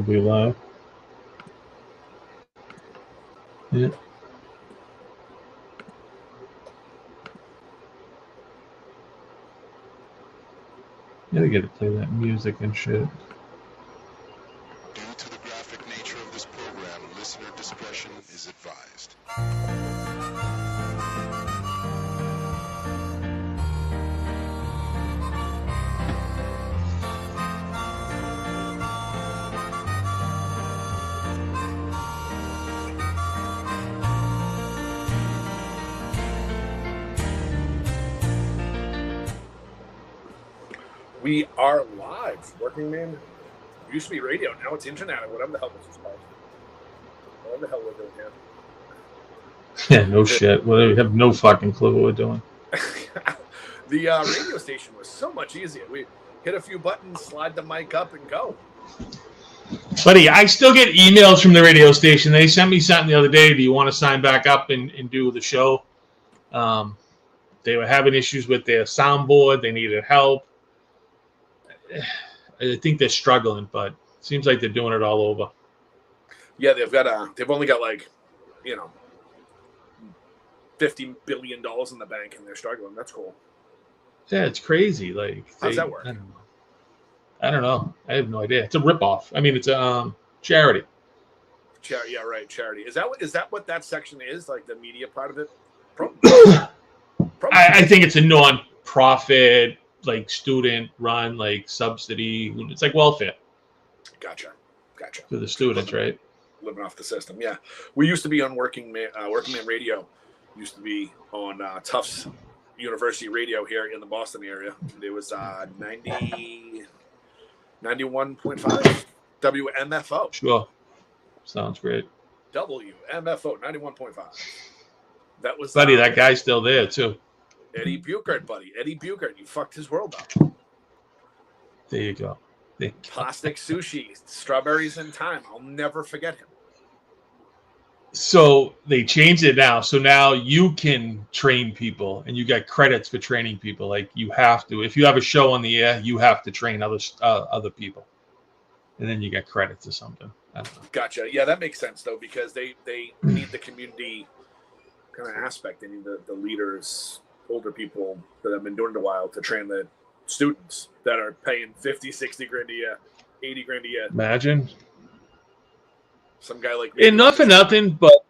probably live. Yeah. Gotta get to play that music and shit. Due to the graphic nature of this program, listener discretion is advised. We are live. WorkingMan. It used to be radio. Now it's internet or whatever the hell this is called. Whatever the hell we're doing here. Yeah, no shit. We have no fucking clue what we're doing. The radio station was so much easier. We hit a few buttons, slide the mic up, and go. Buddy, I still get emails from the radio station. They sent me something the other day. Do you want to sign back up and do the show? They were having issues with their soundboard. They needed help. I think they're struggling, but it seems like they're doing it all over. Yeah, they've only got like, $50 billion in the bank, and they're struggling. That's cool. Yeah, it's crazy. Like, how's that work? I don't know. I have no idea. It's a ripoff. I mean, it's a charity. Yeah, right. Charity. Is that what that section is? Like the media part of it? Probably. I think it's a non-profit, like student run, like subsidy. It's like welfare. Gotcha. For the students, right? Living off the system. Yeah. We used to be on WorkingMan Radio. Used to be on Tufts University Radio here in the Boston area. It was 91.5 WMFO. Sure. Sounds great. WMFO 91.5. That was buddy. That guy's still there too. Eddie Buchert, buddy. Eddie Buchert. You fucked his world up. There you go. Plastic sushi, strawberries in time. I'll never forget him. So they changed it now. So now you can train people, and you get credits for training people. Like you have to, if you have a show on the air, you have to train other people, and then you get credits or something. I don't know. Gotcha. Yeah, that makes sense though, because they need the community kind of aspect. They need the leaders, older people that have been doing it a while to train the students that are paying 50, 60 grand a year, 80 grand a year. Imagine. Some guy like me. And not for nothing, but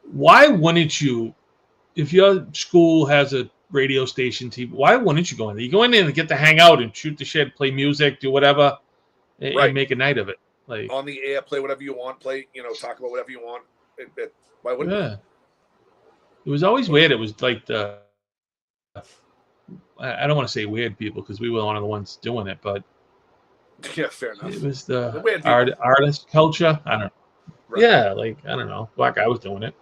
why wouldn't you, if your school has a radio station TV, why wouldn't you go in there? You go in there and get to hang out and shoot the shit, play music, do whatever, and make a night of it. Like on the air, play whatever you want, talk about whatever you want. Why wouldn't you? It was always weird. It was like I don't want to say weird people because we were one of the ones doing it, but yeah, fair enough. It was the artist culture. I don't know. Right. Yeah, like I don't know. Black guy was doing it.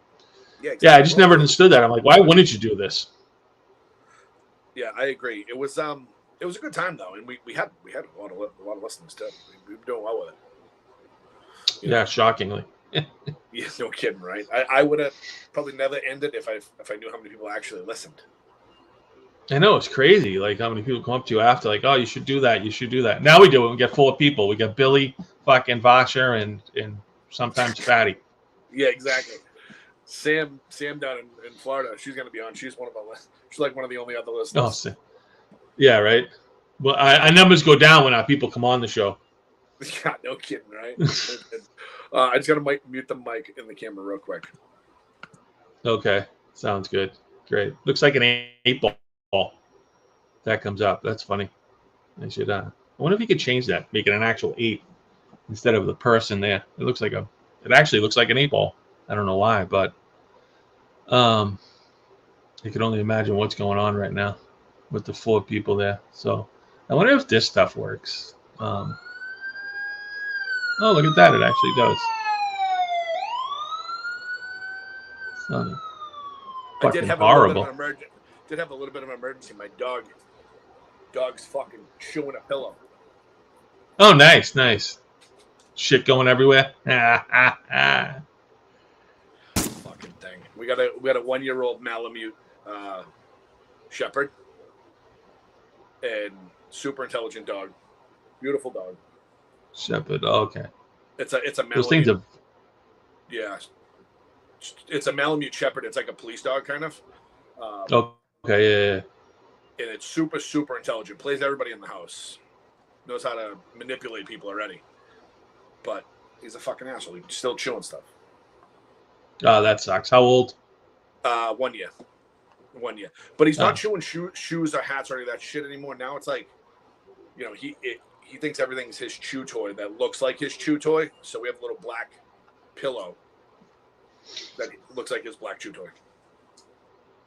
Yeah, exactly. Yeah, I just never understood that. I'm like, why wouldn't you do this? Yeah, I agree. It was a good time though, and we had a lot of listeners too. We were doing well with it. Yeah, shockingly. Yeah, no kidding, right? I would have probably never ended if I knew how many people actually listened. I know, it's crazy. Like how many people come up to you after, like, oh, you should do that. You should do that. Now we do it. We get 4 people. We got Billy, fucking Vasher, and sometimes Fatty. Yeah, exactly. Sam down in Florida. She's gonna be on. She's one of our. She's like one of the only other listeners. Oh, yeah, right. Well, our numbers go down when our people come on the show. Yeah, no kidding, right? I just gotta mute the mic in the camera real quick. Okay, sounds good. Great. Looks like an 8 ball. That comes up. That's funny. I should. I wonder if you could change that, make it an actual 8 instead of the person there. It actually looks like an 8 ball. I don't know why, but I can only imagine what's going on right now with the 4 people there. So I wonder if this stuff works. Oh, look at that! It actually does. So, I did have horrible. Did have a little bit of an emergency. My dog's fucking chewing a pillow. Oh, nice. Shit going everywhere. Fucking thing. We got a 1-year-old Malamute shepherd, and super intelligent dog, beautiful dog. Shepherd. Oh, okay. It's a Those Malamute. things are. Yeah, it's a Malamute Shepherd. It's like a police dog kind of. Okay. Yeah. And it's super, super intelligent. Plays everybody in the house. Knows how to manipulate people already. But he's a fucking asshole. He's still chewing stuff. Oh, that sucks. How old? 1 year. 1 year. But he's not chewing shoes or hats or any of that shit anymore. Now it's like, you know, he thinks everything's his chew toy that looks like his chew toy. So we have a little black pillow that looks like his black chew toy.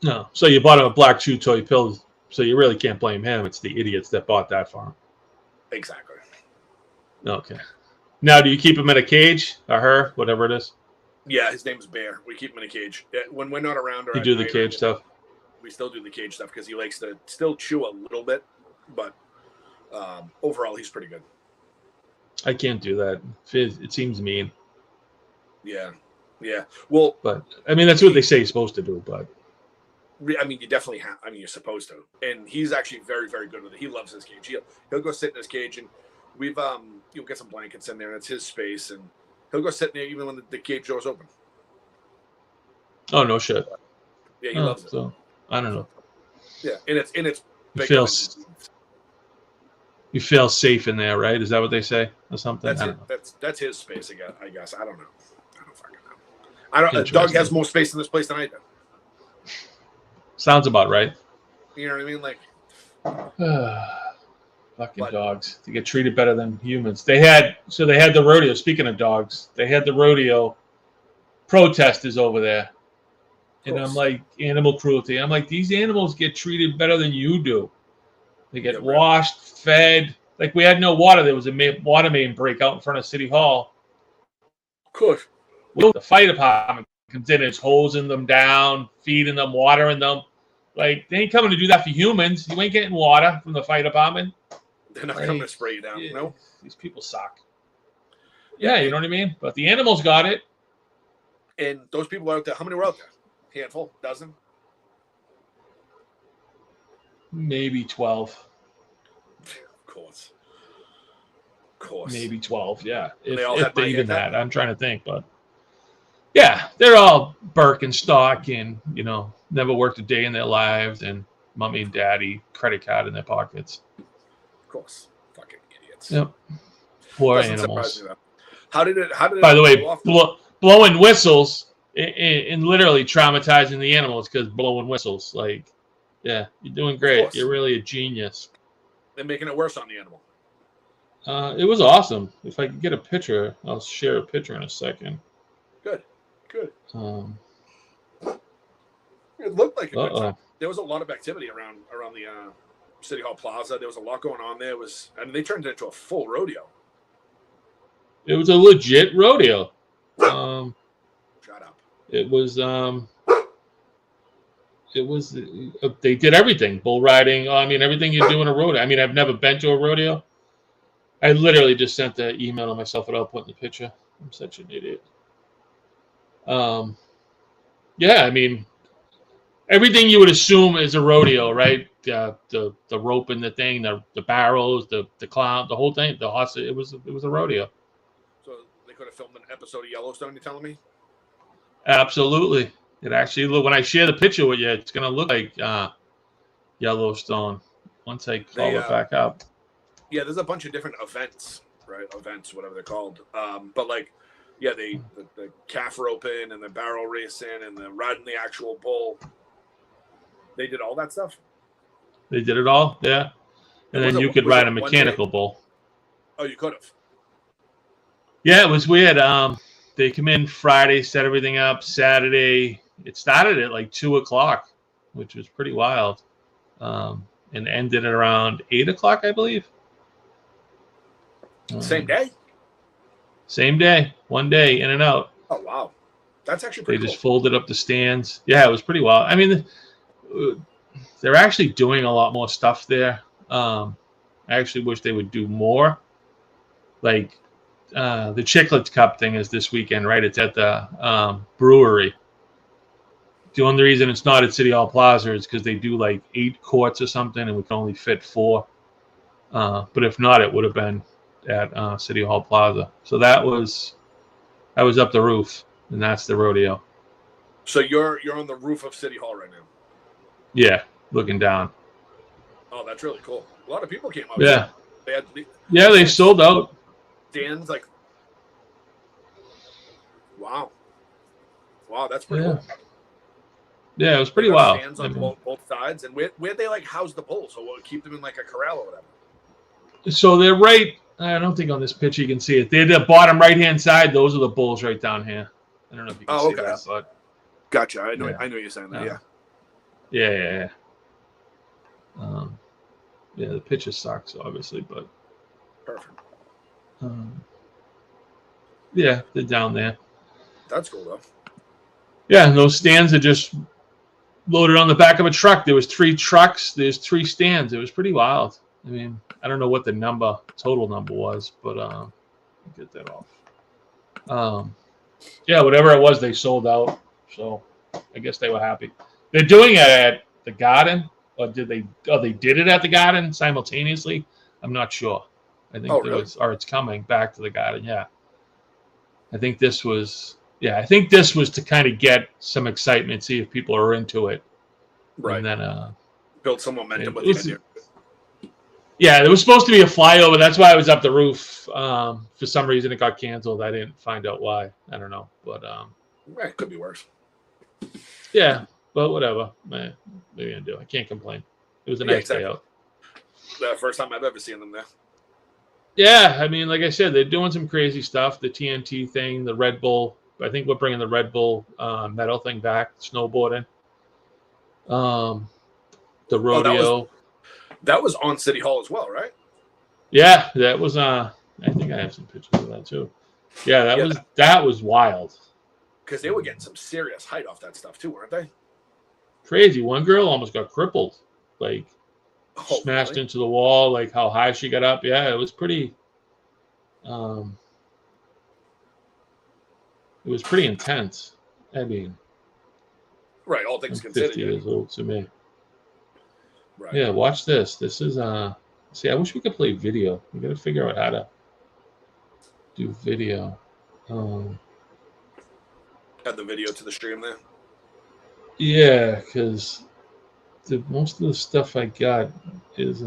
No. So you bought him a black chew toy pill. So you really can't blame him. It's the idiots that bought that for him. Exactly. Okay. Now, do you keep him in a cage or her, whatever it is? Yeah, his name's Bear. We keep him in a cage. When we're not around, or you do the cage stuff. We still do the cage stuff because he likes to still chew a little bit, but overall he's pretty good. I can't do that. It seems mean. Yeah. Well, but I mean that's what they say you're supposed to do. But I mean, you definitely have. I mean, you're supposed to. And he's actually very, very good with it. He loves his cage. He'll go sit in his cage, and we've you'll get some blankets in there, and it's his space, and he'll go sit in there even when the cage door's open. Oh no shit. Yeah, he loves it. So I don't know. Yeah, and it's you feel safe in there, right? Is that what they say or something? That's his space. I guess. I don't know. I don't fucking know. Doug has more space in this place than I do. Sounds about right. You know what I mean? Like fucking dogs. They get treated better than humans. They had the rodeo. Speaking of dogs, they had the rodeo protesters over there. And I'm like, animal cruelty. I'm like, these animals get treated better than you do. They get washed, fed. Like, we had no water. There was a water main break out in front of City Hall. Of course. Well, the fire department comes in and is hosing them down, feeding them, watering them. Like, they ain't coming to do that for humans. You ain't getting water from the fire department. They're not coming to spray you down. Yeah, no. These people suck. Yeah, you know what I mean? But the animals got it. And those people out there, how many were out there? Handful? Dozen? Maybe 12. Of course. Maybe 12, yeah. If they even that. I'm trying to think, but yeah, they're all Birkenstock and, you know, never worked a day in their lives, and mommy and daddy credit card in their pockets. Of course. Fucking idiots. Yep. Poor animals. How did it By the way, blowing whistles and literally traumatizing the animals because blowing whistles. Like, yeah, you're doing great. You're really a genius. They're making it worse on the animal. It was awesome. If I could get a picture, I'll share a picture in a second. Good. It looked like a good time. There was a lot of activity around the City Hall Plaza. There was a lot going on there. They turned it into a full rodeo. It was a legit rodeo. Shut up. It was. They did everything. Bull riding. I mean, everything you do in a rodeo. I mean, I've never been to a rodeo. I literally just sent the email to myself without putting the picture. I'm such an idiot. Yeah, I mean, everything you would assume is a rodeo, right? The rope and the thing, the barrels, the clown, the whole thing, the horse. It was a rodeo. So they could have filmed an episode of Yellowstone. You telling me? Absolutely. It actually when I share the picture with you, it's gonna look like Yellowstone once I call it back up. Yeah, there's a bunch of different events, right? Events, whatever they're called. But like, yeah, the calf roping and the barrel racing and the riding the actual bull. They did all that stuff. They did it all, yeah. And then you could ride a mechanical bull. Oh, you could have. Yeah, it was weird. They come in Friday, set everything up. Saturday, it started at like 2:00, which was pretty wild, and ended at around 8:00, I believe. Same day. Same day, one day, in and out. Oh wow, that's actually pretty. They just folded up the stands. Yeah, it was pretty wild. I mean, they're actually doing a lot more stuff there. I actually wish they would do more. Like the Chiclets Cup thing is this weekend, right? It's at the brewery. The only reason it's not at City Hall Plaza is because they do like 8 courts or something, and we can only fit 4. But if not, it would have been at City Hall Plaza. So that was up the roof, and that's the rodeo. So you're on the roof of City Hall right now. Yeah, looking down. Oh, that's really cool. A lot of people came out. Yeah, Too. they sold out. Stands like, wow, that's pretty Yeah. cool. Yeah, it was pretty They got wild. stands on both sides, and where'd they like house the bulls? So we'll keep them in like a corral or whatever. So they're right. I don't think on this picture you can see it. They're the bottom right-hand side. Those are the bulls right down here. I don't know if you can see that, but Gotcha. I know. Yeah. I know you're saying that. Yeah. Yeah. Yeah, the picture sucks, obviously, but Perfect. yeah, they're down there. That's cool though. Yeah, and those stands are just loaded on the back of a truck. There was 3 trucks. There's 3 stands. It was pretty wild. I mean, I don't know what the total number was, but get that off. Yeah, whatever it was, they sold out. So I guess they were happy. They're doing it at the Garden, or did they? Oh, they did it at the Garden simultaneously. I'm not sure. I think or it's coming back to the Garden. Yeah, I think this was. Yeah, I think this was to kind of get some excitement, see if people are into it, right? And then build some momentum with the idea. Yeah, there was supposed to be a flyover. That's why I was up the roof. For some reason, it got canceled. I didn't find out why. I don't know, but it could be worse. Yeah, but whatever. Maybe I do. I can't complain. It was a nice day out. The first time I've ever seen them there. Yeah, I mean, like I said, they're doing some crazy stuff. The TNT thing, the Red Bull. I think we're bringing the Red Bull metal thing back. Snowboarding. The rodeo. That was on City Hall as well, right? Yeah, that was. I think I have some pictures of that too. Yeah, that was wild. Because they were getting some serious height off that stuff too, weren't they? Crazy. One girl almost got crippled, like smashed into the wall. Like how high she got up. Yeah, it was pretty. It was pretty intense. I mean, right. All things considered. 50 years old to me. Right. Yeah, watch this. This is See, I wish we could play video. We got to figure out how to do video. Add the video to the stream there. Yeah, because most of the stuff I got is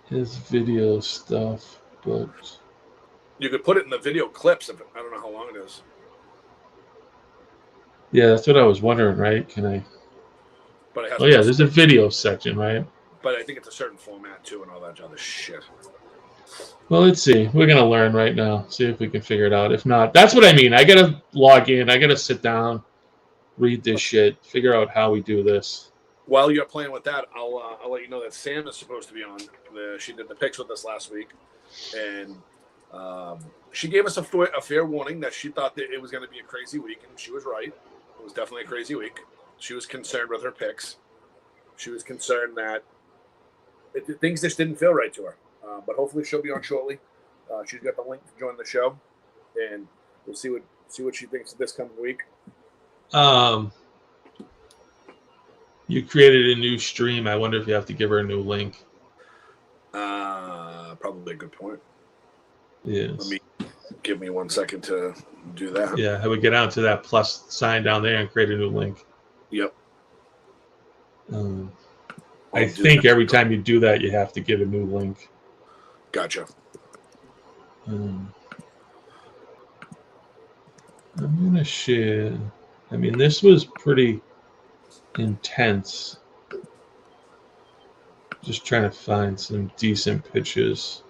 video stuff, but you could put it in the video clips. I don't know how long it is. Yeah, that's what I was wondering. Right? Can I? But it has there's a video section, right? But I think it's a certain format too, and all that other shit. Well, let's see. We're gonna learn right now. See if we can figure it out. If not, that's what I mean. I gotta log in. I gotta sit down, read this shit, figure out how we do this. While you're playing with that, I'll let you know that Sam is supposed to be on. She did the picks with us last week, and she gave us a fair warning that she thought that it was going to be a crazy week, and she was right. It was definitely a crazy week. She was concerned with her picks. She was concerned that things just didn't feel right to her. But hopefully she'll be on shortly. She's got the link to join the show, and we'll see what she thinks of this coming week. You created a new stream. I wonder if you have to give her a new link. Probably a good point. Yes. Give me 1 second to do that. Yeah, I would get out to that plus sign down there and create a new link. Yep. I think every time you do that, you have to give a new link. Gotcha. I'm going to share. I mean, this was pretty intense. Just trying to find some decent pictures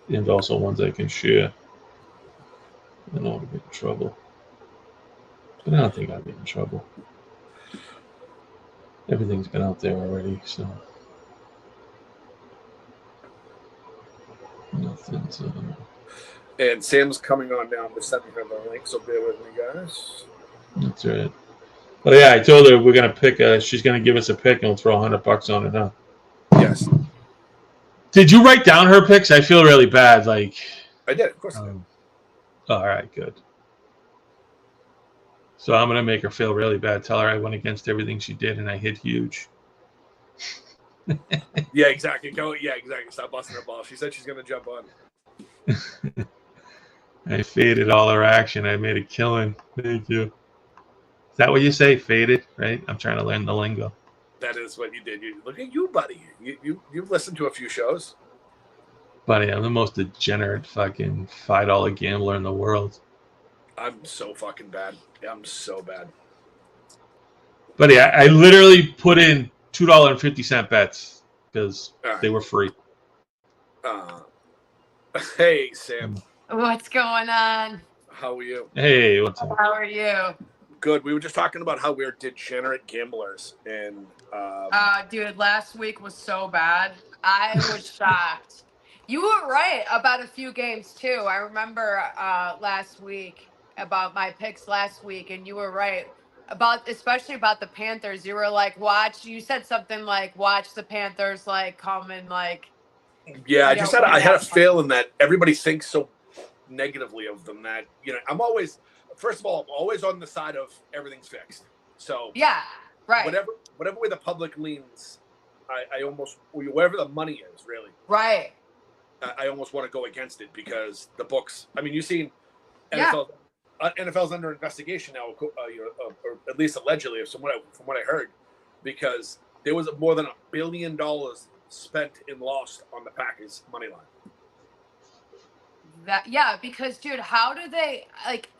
and also ones I can share. I don't want to get in trouble. But I don't think I'll get in trouble. Everything's been out there already, so. Nothing's. And Sam's coming on down to send her the link, so bear with me, guys. That's right. But yeah, I told her we're gonna pick. She's gonna give us a pick, and we'll throw $100 on it, huh? Yes. Did you write down her picks? I feel really bad. Like I did, of course. I did. All right, good. So I'm gonna make her feel really bad. Tell her I went against everything she did, and I hit huge. Yeah, exactly. Go. Yeah, exactly. Stop busting her ball. She said she's gonna jump on. I faded all her action. I made a killing. Thank you. Is that what you say? Faded, right? I'm trying to learn the lingo. That is what you did. You look at you, buddy. You've listened to a few shows. Buddy, I'm the most degenerate fucking $5 gambler in the world. I'm so fucking bad. I'm so bad. Buddy, I literally put in $2.50 bets because they were free. Hey, Sam. What's going on? How are you? Hey, what's up? How are you? Good. We were just talking about how we're degenerate gamblers, and dude, last week was so bad. I was shocked. You were right about a few games too. I remember last week about my picks last week, and you were right about, especially about the Panthers. You were like, watch. You said something like, watch the Panthers like come and like. Yeah, I had a feeling that everybody thinks so negatively of them that, you know, first of all, I'm always on the side of everything's fixed. So yeah, right. Whatever way the public leans, I almost, wherever the money is, really. Right. I almost want to go against it because the books. I mean, you've seen NFL's under investigation now, or at least allegedly, from what I heard, because there was more than $1 billion spent and lost on the Packers money line. Because dude, how do they like?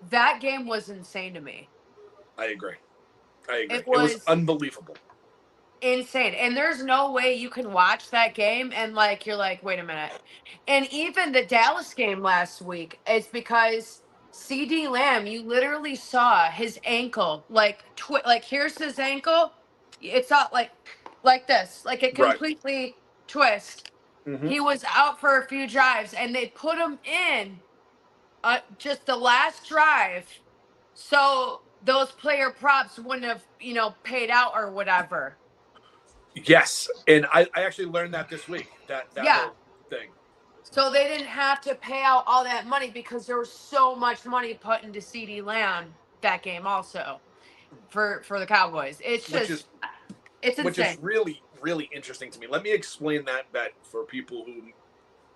That game was insane to me. I agree. It was unbelievable. Insane. And there's no way you can watch that game and like you're like, wait a minute. And even the Dallas game last week, it's because CD Lamb, you literally saw his ankle like here's his ankle. It's not like this. Like it completely twist. Mm-hmm. He was out for a few drives and they put him in just the last drive. So those player props wouldn't have, paid out or whatever. Yes, and I actually learned that this week. That whole thing. So they didn't have to pay out all that money because there was so much money put into CD Lamb that game also for the Cowboys. It's just it's insane. Which is really, really interesting to me. Let me explain that bet for people who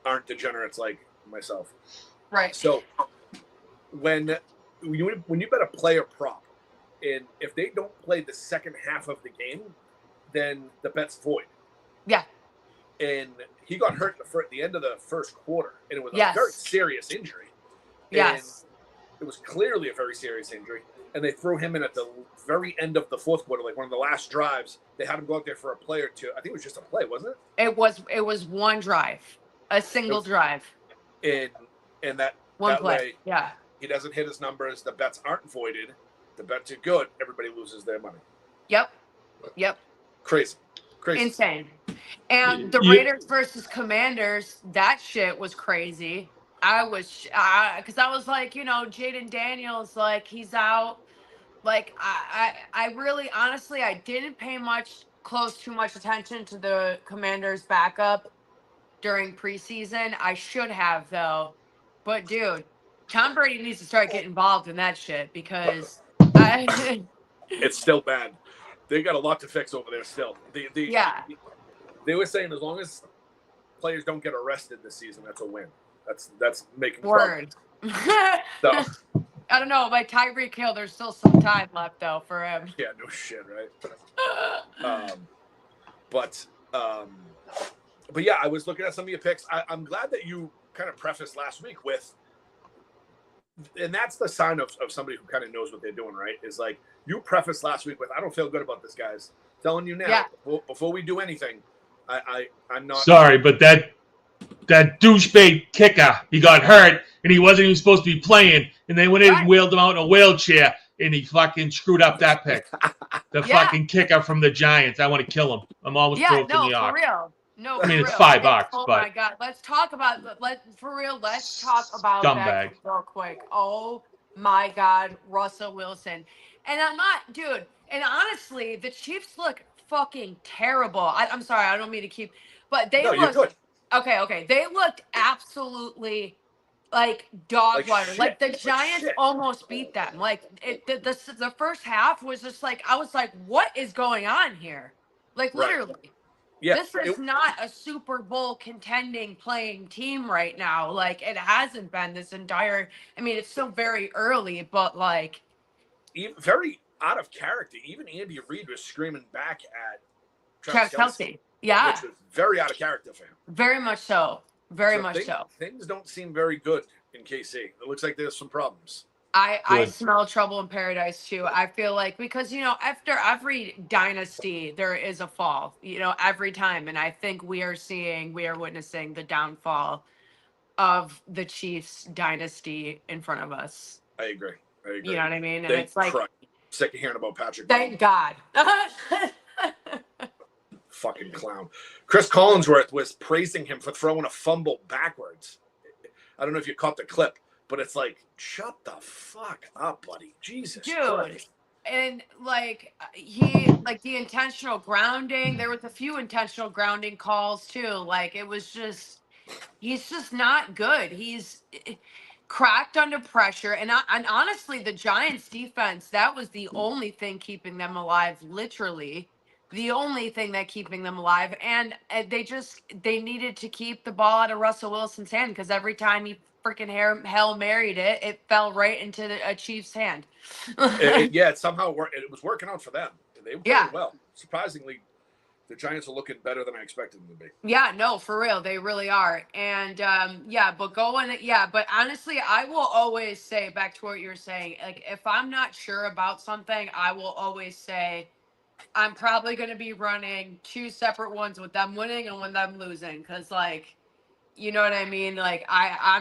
aren't degenerates like myself. Right. So when you bet a player prop, and if they don't play the second half of the game, then the bet's void. Yeah. And he got hurt at the end of the first quarter, and it was a very serious injury. Yes. And it was clearly a very serious injury. And they threw him in at the very end of the fourth quarter, like one of the last drives. They had him go out there for a play or two. I think it was just a play, wasn't it? It was one drive, a single drive. And that one that play. Way, yeah. He doesn't hit his numbers. The bets aren't voided. The bets are good. Everybody loses their money. Yep. Crazy. Insane. And the Raiders versus Commanders, that shit was crazy. I was, because I was like, Jaden Daniels, like, he's out. Like, I really, honestly, I didn't pay too much attention to the Commanders backup during preseason. I should have, though. But, dude, Tom Brady needs to start getting involved in that shit because it's still bad. They got a lot to fix over there still. They were saying as long as players don't get arrested this season, that's a win. That's making word. So I don't know. Like Tyreek Hill, there's still some time left though for him. Yeah, no shit, right? But yeah, I was looking at some of your picks. I'm glad that you kind of prefaced last week with, and that's the sign of somebody who kind of knows what they're doing, right? Is like you prefaced last week with, I don't feel good about this, guys. Telling you now, before we do anything, I'm not. Sorry, but that douchebag kicker, he got hurt, and he wasn't even supposed to be playing, and they went in and wheeled him out in a wheelchair, and he fucking screwed up that pick. The fucking kicker from the Giants. I want to kill him. I'm almost thrown to New York. For real. No, I mean, for it's real. $5, oh but my God. Let's talk about that real quick. Oh my God, Russell Wilson. And I'm not, dude, and honestly, the Chiefs look fucking terrible. I'm sorry, I don't mean to keep, but they looked, okay. They looked absolutely like dog water. Like the Giants almost beat them. Like the first half was just like, I was like, what is going on here? Like Right. literally. Yeah. This is not a Super Bowl contending playing team right now. Like it hasn't been this entire. I mean, it's still very early, but like Very out of character. Even Andy Reid was screaming back at Travis Travis Kelce, Kelsey. Yeah, which was very out of character for him. very much so. Very So much so. things don't seem very good in KC. It looks like there's some problems. I Good. smell trouble in paradise too. I feel like because after every dynasty there is a fall. Every time, and I think we are witnessing the downfall of the Chiefs dynasty in front of us. I agree. You know what I mean? And They it's like, cry. Sick of hearing about Patrick. thank God. Fucking clown. Chris Collinsworth was praising him for throwing a fumble backwards. I don't know if you caught the clip, but it's like, shut the fuck up, buddy. Jesus Dude. Christ. And like the intentional grounding, there was a few intentional grounding calls too. Like it was just, he's just not good. He's cracked under pressure. And honestly, the Giants defense, that was the only thing keeping them alive, literally. The only thing that keeping them alive. And they needed to keep the ball out of Russell Wilson's hand because every time he freaking Hail Married it fell right into a Chief's hand. It somehow worked. It was working out for them. They were playing well. Surprisingly, the Giants are looking better than I expected them to be. Yeah, no, for real. They really are. And but honestly, I will always say, back to what you're saying, like if I'm not sure about something, I will always say I'm probably going to be running two separate ones with them winning and with them losing. Because, like, you know what I mean? Like, I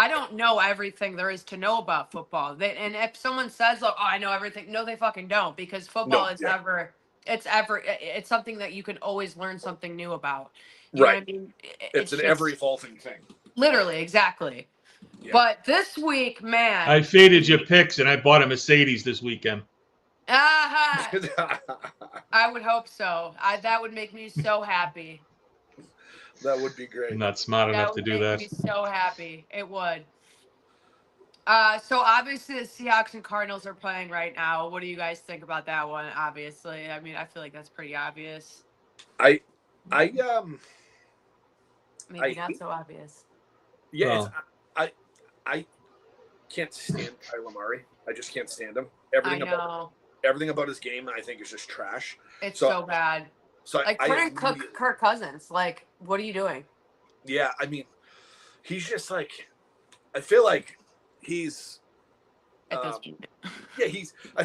don't know everything there is to know about football. And if someone says, like, "Oh, I know everything," no, they fucking don't, because football it's something that you can always learn something new about. You know what I mean? It's an ever evolving thing. Literally, exactly. Yeah. But this week, man, I faded your picks and I bought a Mercedes this weekend. I would hope so. That would make me so happy. That would be great. I'm not smart enough to do that. That would make me so happy. It would. So obviously the Seahawks and Cardinals are playing right now. What do you guys think about that one? Obviously, I mean, I feel like that's pretty obvious. Maybe not so obvious. Yeah, well, I can't stand Kyler Murray. I just can't stand him. Everything about his game, I think, is just trash. It's so bad. So like Kirk Cousins. Like, what are you doing? Yeah, I mean, he's just like, I feel like he's. I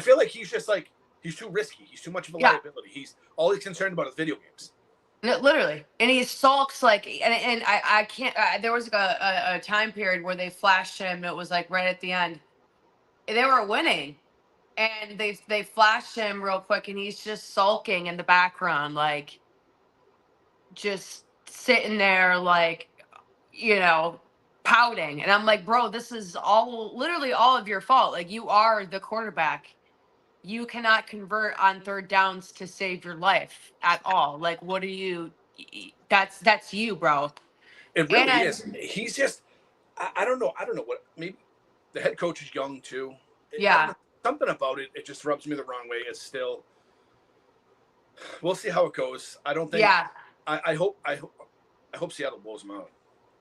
feel like he's just like, he's too risky. He's too much of a liability. All he's concerned about is video games. No, literally, and he sulks like, and I can't. There was like a time period where they flashed him. It was like right at the end. They were winning, and they flashed him real quick, and he's just sulking in the background, like just sitting there, like pouting. And I'm like, bro, this is literally all of your fault. Like, you are the quarterback. You cannot convert on third downs to save your life at all. Like, what are you? That's you, bro. It really is. He's just, I don't know. I don't know what, maybe the head coach is young too. Something about it, it just rubs me the wrong way. It's still, we'll see how it goes. I don't think, I hope Seattle blows them out.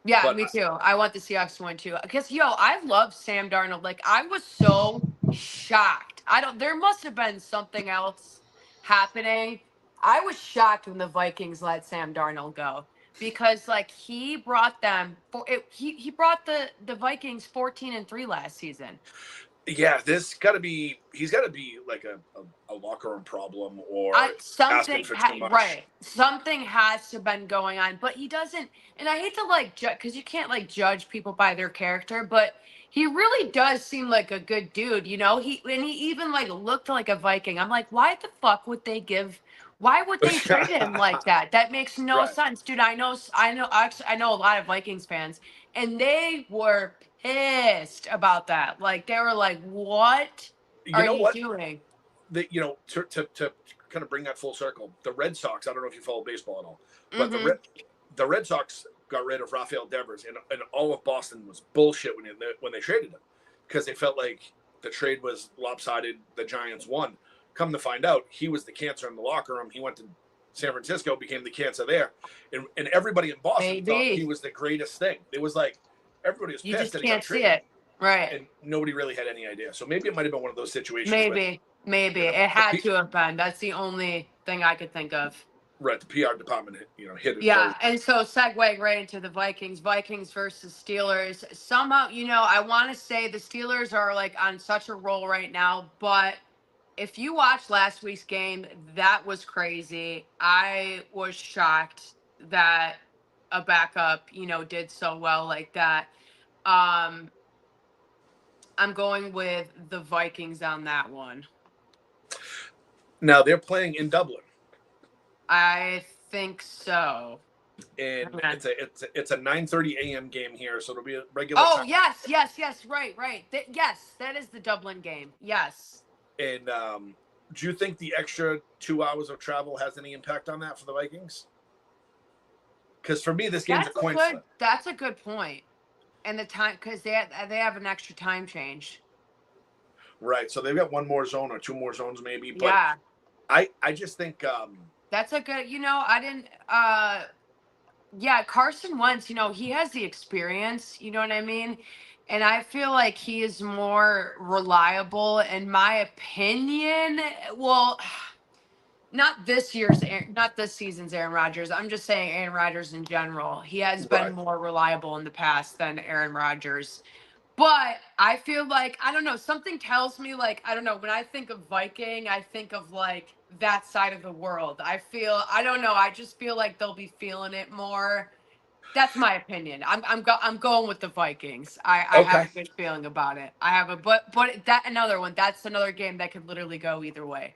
Yeah, but me too. I want the Seahawks to win too. Because I love Sam Darnold. Like, I was so shocked. There must have been something else happening. I was shocked when the Vikings let Sam Darnold go. Because like he brought them he brought the Vikings 14-3 last season. Yeah, he's got to be like a locker room problem or something right. Something has to been going on, but he doesn't. And I hate to because you can't judge people by their character, but he really does seem like a good dude. He even looked like a Viking. I'm like, why the fuck would they why would they treat him like that? That makes no sense, dude. I know a lot of Vikings fans, and they were pissed about that. Like, they were like, what are you doing? To kind of bring that full circle, the Red Sox, I don't know if you follow baseball at all, but the Red Sox got rid of Rafael Devers, and all of Boston was bullshit when they traded him, because they felt like the trade was lopsided. The Giants won Come to find out, he was the cancer in the locker room. He went to San Francisco, became the cancer there, and everybody in Boston thought he was the greatest thing. It was like everybody was pissed that he got traded. You just can't see it, right? And nobody really had any idea. So maybe it might have been one of those situations. Maybe it had to have been. That's the only thing I could think of. Right, the PR department, hit it. Yeah, and so segueing right into the Vikings versus Steelers. Somehow, I want to say the Steelers are like on such a roll right now, but if you watched last week's game, that was crazy. I was shocked that a backup, did so well like that. I'm going with the Vikings on that one. Now they're playing in Dublin. I think so. And it's a 9:30 a.m. game here, so it'll be a regular time. Yes, right. Yes, that is the Dublin game. Yes. And do you think the extra 2 hours of travel has any impact on that for the Vikings? Because for me, this game's a coin flip. That's a good point. And the time, because they have an extra time change. Right, so they've got one more zone or two more zones maybe. But yeah. I just think that's a good. I didn't. Carson Wentz. He has the experience. You know what I mean? And I feel like he is more reliable, in my opinion. Well, not this season's Aaron Rodgers. I'm just saying Aaron Rodgers in general. He has been more reliable in the past than Aaron Rodgers. But I feel like, I don't know, something tells me, like, I don't know, when I think of Viking, I think of, like, that side of the world. I don't know, I just feel like they'll be feeling it more. That's my opinion. I'm going with the Vikings. I have a good feeling about it. But that's another game that could literally go either way.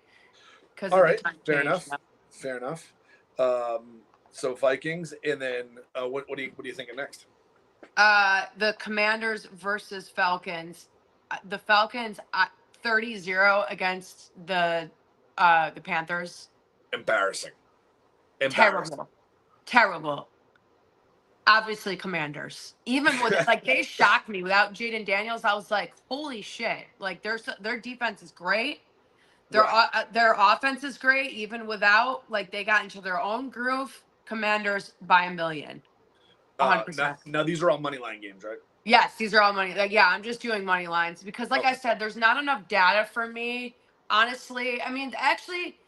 All right, fair enough. So Vikings, and then what are you thinking next? The Commanders versus Falcons. The Falcons 30-0 against the Panthers. Embarrassing. Terrible. Obviously, Commanders. Even with like they shocked me without Jaden Daniels. I was like, holy shit! Like their defense is great. Their offense is great. Even without, like, they got into their own groove. Commanders by a million. 100%. Now these are all money line games, right? Yes, these are all money. Like, yeah, I'm just doing money lines because, like I said, there's not enough data for me. Honestly, I mean, actually,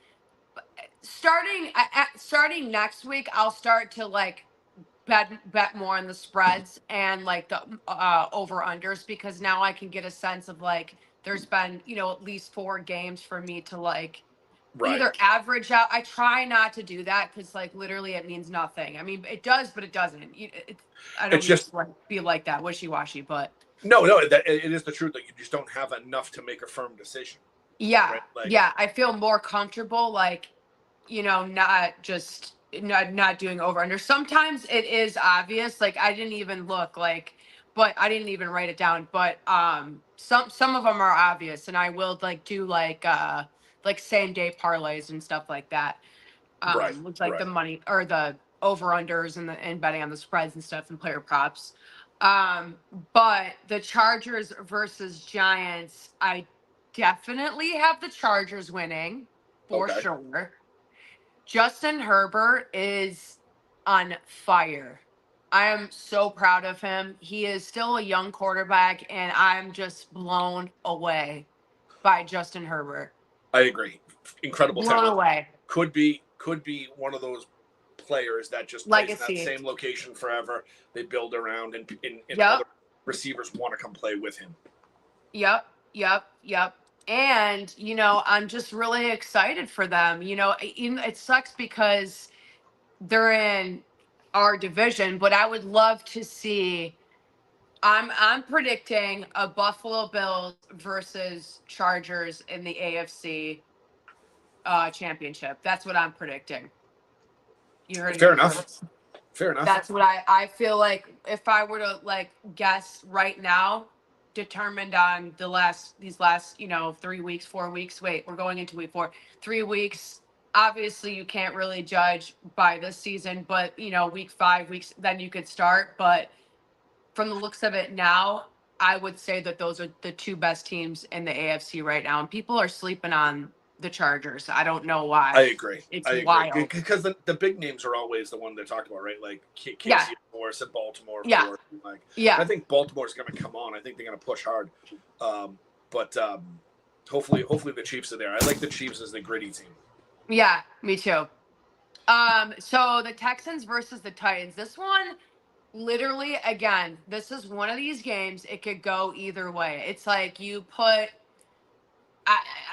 starting next week, I'll start to like bet more on the spreads and like the over unders, because now I can get a sense of like there's been at least 4 games for me to like either average out. I try not to do that because like literally it means nothing. I mean, it does, but it doesn't. I don't just feel like that wishy-washy, but no, it is the truth that you just don't have enough to make a firm decision. Yeah, right? I feel more comfortable, like, not doing over under. Sometimes it is obvious, like I didn't even look, like, but I didn't even write it down. But some of them are obvious, and I will like do like same day parlays and stuff like that. With like the money or the over unders and betting on the spreads and stuff and player props. But the Chargers versus Giants, I definitely have the Chargers winning for sure. Justin Herbert is on fire. I am so proud of him. He is still a young quarterback, and I'm just blown away by Justin Herbert. I agree. Incredible blown talent. Away. Could be one of those players that just plays in that same location forever. They build around, and other receivers want to come play with him. Yep. And, I'm just really excited for them. It sucks because they're in our division, but I would love to see. I'm predicting a Buffalo Bills versus Chargers in the AFC championship. That's what I'm predicting. You heard Fair enough. That's what I feel like. If I were to like guess right now, determined on these last 3 weeks, 4 weeks. Wait, we're going into week 4. 3 weeks. Obviously, you can't really judge by this season, but week 5 weeks, then you could start. But from the looks of it now, I would say that those are the 2 best teams in the AFC right now, and people are sleeping on the Chargers. I don't know why. I agree. It's I agree. wild. Because the big names are always the one they're talked about, right? Like Casey Yeah. Morris at Baltimore, of Yeah. course. Like, Yeah. I think Baltimore's going to come on. I think they're going to push hard. But hopefully the Chiefs are there. I like the Chiefs as the gritty team. Yeah, me too. So the Texans versus the Titans. This one, literally, again, this is one of these games. It could go either way. It's like you put,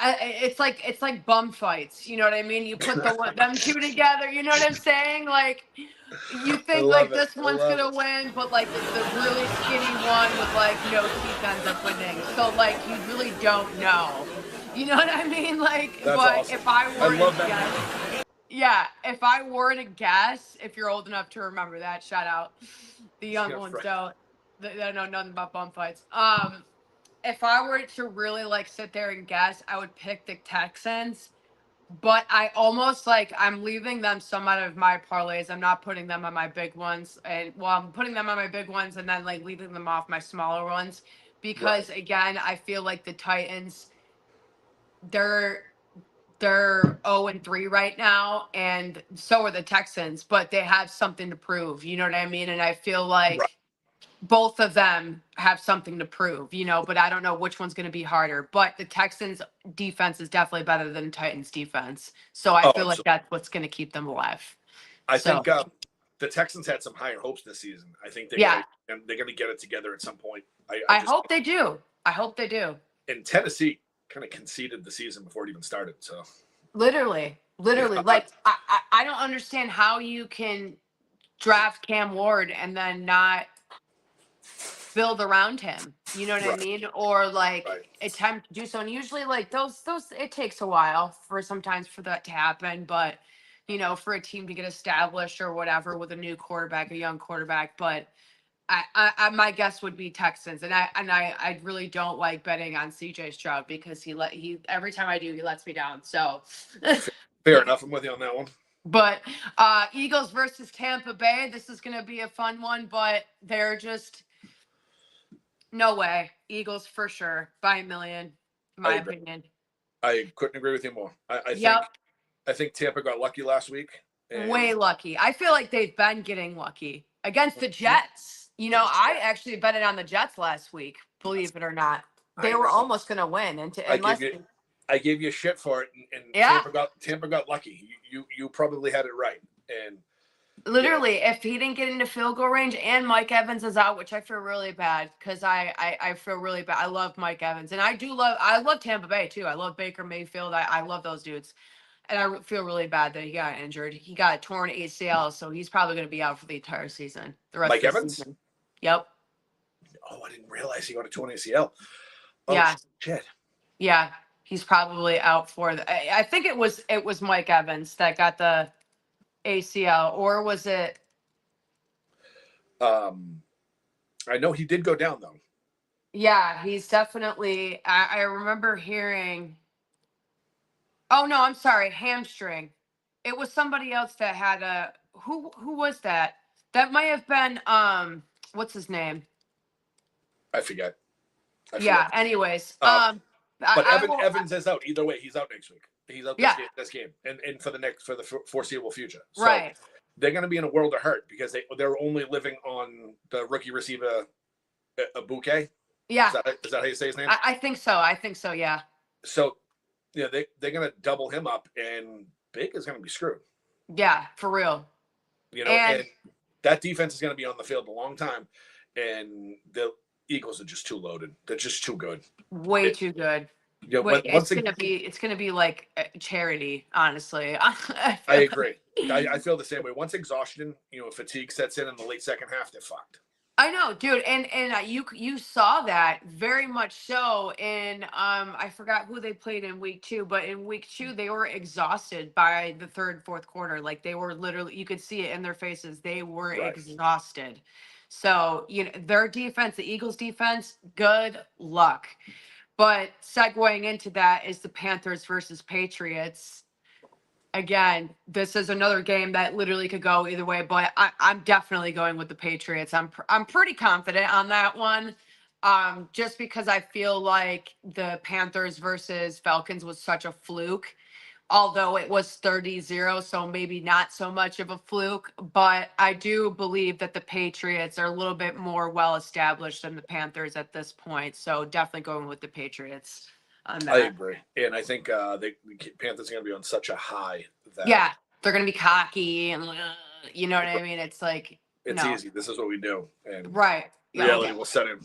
it's like bum fights. You know what I mean? You put them two together. You know what I'm saying? Like, you think like this one's gonna win, but like the really skinny one with like no teeth ends up winning. So like you really don't know. You know what I mean? Like, That's but awesome. if I were love to guess, yeah, if I were to guess, if you're old enough to remember that, shout out. The young ones don't. They know nothing about bum fights. If I were to really like sit there and guess, I would pick the Texans. But I almost like I'm leaving them some out of my parlays. I'm not putting them on my big ones. And well, I'm putting them on my big ones and then like leaving them off my smaller ones. Because again, I feel like the Titans, they're 0-3 right now, and so are the Texans, but they have something to prove. You know what I mean? And I feel like both of them have something to prove, you know, but I don't know which one's going to be harder. But the Texans defense is definitely better than the Titans defense. So I feel like that's what's going to keep them alive. I think the Texans had some higher hopes this season. I think they're going to get it together at some point. I hope they do. I hope they do. And Tennessee kind of conceded the season before it even started. So literally, like I don't understand how you can draft Cam Ward and then not build around him. You know what I mean? Or like attempt to do so. And usually like those it takes a while for sometimes for that to happen, but you know, for a team to get established or whatever with a new quarterback, a young quarterback. But I my guess would be Texans, and I really don't like betting on CJ Stroud because he every time I do he lets me down. So fair enough. I'm with you on that one. But Eagles versus Tampa Bay. This is going to be a fun one, but they're just no way. Eagles for sure by a million, in my opinion. I couldn't agree with you more. I think Tampa got lucky last week. Way lucky. I feel like they've been getting lucky against the Jets. You know, I actually betted on the Jets last week, believe it or not. They were almost going to win. I gave you shit for it, and Tampa got lucky. You probably had it right. And literally, if he didn't get into field goal range and Mike Evans is out, which I feel really bad because I feel really bad. I love Mike Evans, and I love Tampa Bay too. I love Baker Mayfield. I love those dudes. And I feel really bad that he got injured. He got a torn ACL, so he's probably going to be out for the entire season. The rest Mike of the Evans? season. Yep. Oh, I didn't realize he got a torn ACL. Oh, yeah. Shit. Yeah, he's probably out for I think it was Mike Evans that got the ACL, or was it? I know he did go down though. Yeah, he's definitely. I remember hearing. Oh no, I'm sorry, hamstring. It was somebody else that had a who was that? That might have been what's his name? I forget. Anyways, but Evans is out either way. He's out next week. He's out this game and for the foreseeable future. So they're going to be in a world of hurt because they're only living on the rookie receiver Bouquet. Yeah, is that how you say his name? I think so. Yeah. So yeah, they're going to double him up, and Baker's going to be screwed. Yeah, for real. You know, and that defense is going to be on the field a long time, and the Eagles are just too loaded. They're just too good. Way too good. Yeah, it's gonna be like a charity, honestly. I agree. I feel the same way. Once exhaustion, fatigue sets in the late second half, they're fucked. I know, dude, and you saw that very much so in I forgot who they played in week 2, but in week 2 they were exhausted by the third, fourth quarter. Like they were literally, you could see it in their faces. They were exhausted. So their defense, the Eagles defense, good luck. But segueing into that is the Panthers versus Patriots. Again, this is another game that literally could go either way, but I'm definitely going with the Patriots. I'm pretty confident on that one, just because I feel like the Panthers versus Falcons was such a fluke. although it was 30-0, so maybe not so much of a fluke. But I do believe that the Patriots are a little bit more well established than the Panthers at this point. So definitely going with the Patriots on that. I agree, and I think the Panthers are going to be on such a high that yeah, they're going to be cocky and you know what I mean. It's like it's no. easy. This is what we do, and Right. Yeah, reality okay. will set in.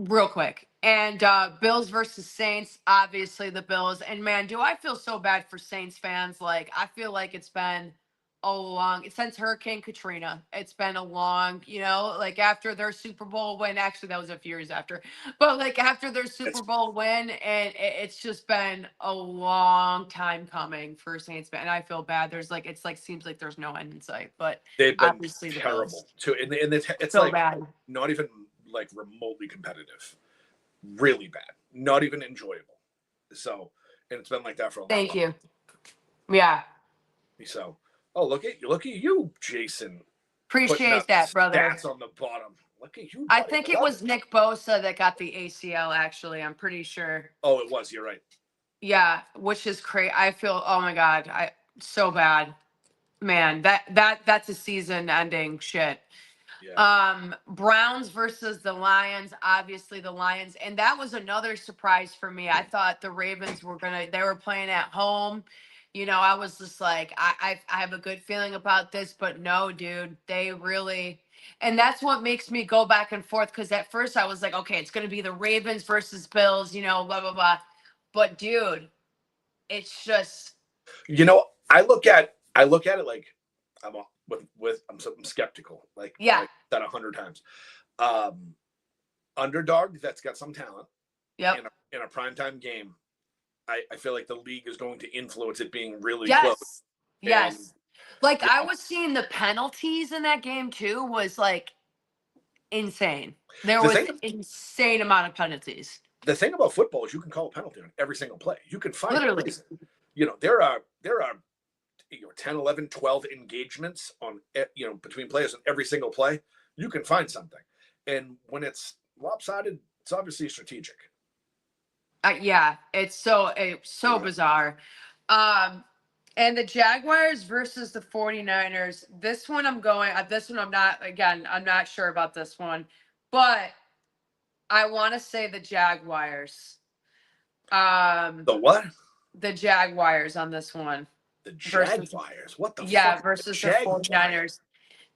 Real quick. And Bills versus Saints, obviously the Bills. And man, do I feel so bad for Saints fans. Like, I feel like it's been a long, since Hurricane Katrina, it's been a long, like after their Super Bowl win. Actually, that was a few years after. But like after their Super Bowl win, and it's just been a long time coming for Saints fans. And I feel bad. It's like, seems like there's no end in sight. But They've been obviously the terrible Bills. too, and it's So like bad. not even like remotely competitive. Really bad, not even enjoyable. So, and it's been like that for a long Thank time. you. Yeah. So, look at you, Jason. Appreciate that, brother. Stats on the bottom. Look at you. I think it was Nick Bosa that got the ACL, actually. I'm pretty sure. Oh, it was. You're right. Yeah, which is crazy. I feel, oh my God, so bad. Man, that's a season ending shit. Yeah. Browns versus the Lions, obviously the Lions, and that was another surprise for me. I thought the Ravens they were playing at home. I was just like, I have a good feeling about this, but no, dude, they really, and that's what makes me go back and forth. Because at first I was like, okay, it's gonna be the Ravens versus Bills, blah blah blah. But dude, it's just, I look at it like I'm I'm skeptical. Like yeah, that 100 times. Underdog that's got some talent. yep. In a primetime game, I feel like the league is going to influence it being really Yes. close. Yes. And, like I was seeing the penalties in that game too was like insane. There was insane amount of penalties. The thing about football is you can call a penalty on every single play. You can find literally a reason. There are 10, 11, 12 engagements on between players on every single play. You can find something. And when it's lopsided, it's obviously strategic. Yeah, it's so bizarre. And the Jaguars versus the 49ers. This one I'm not sure about this one, but I want to say the Jaguars. The what? The Jaguars on this one. The Jaguars. What the fuck? Versus the 49ers.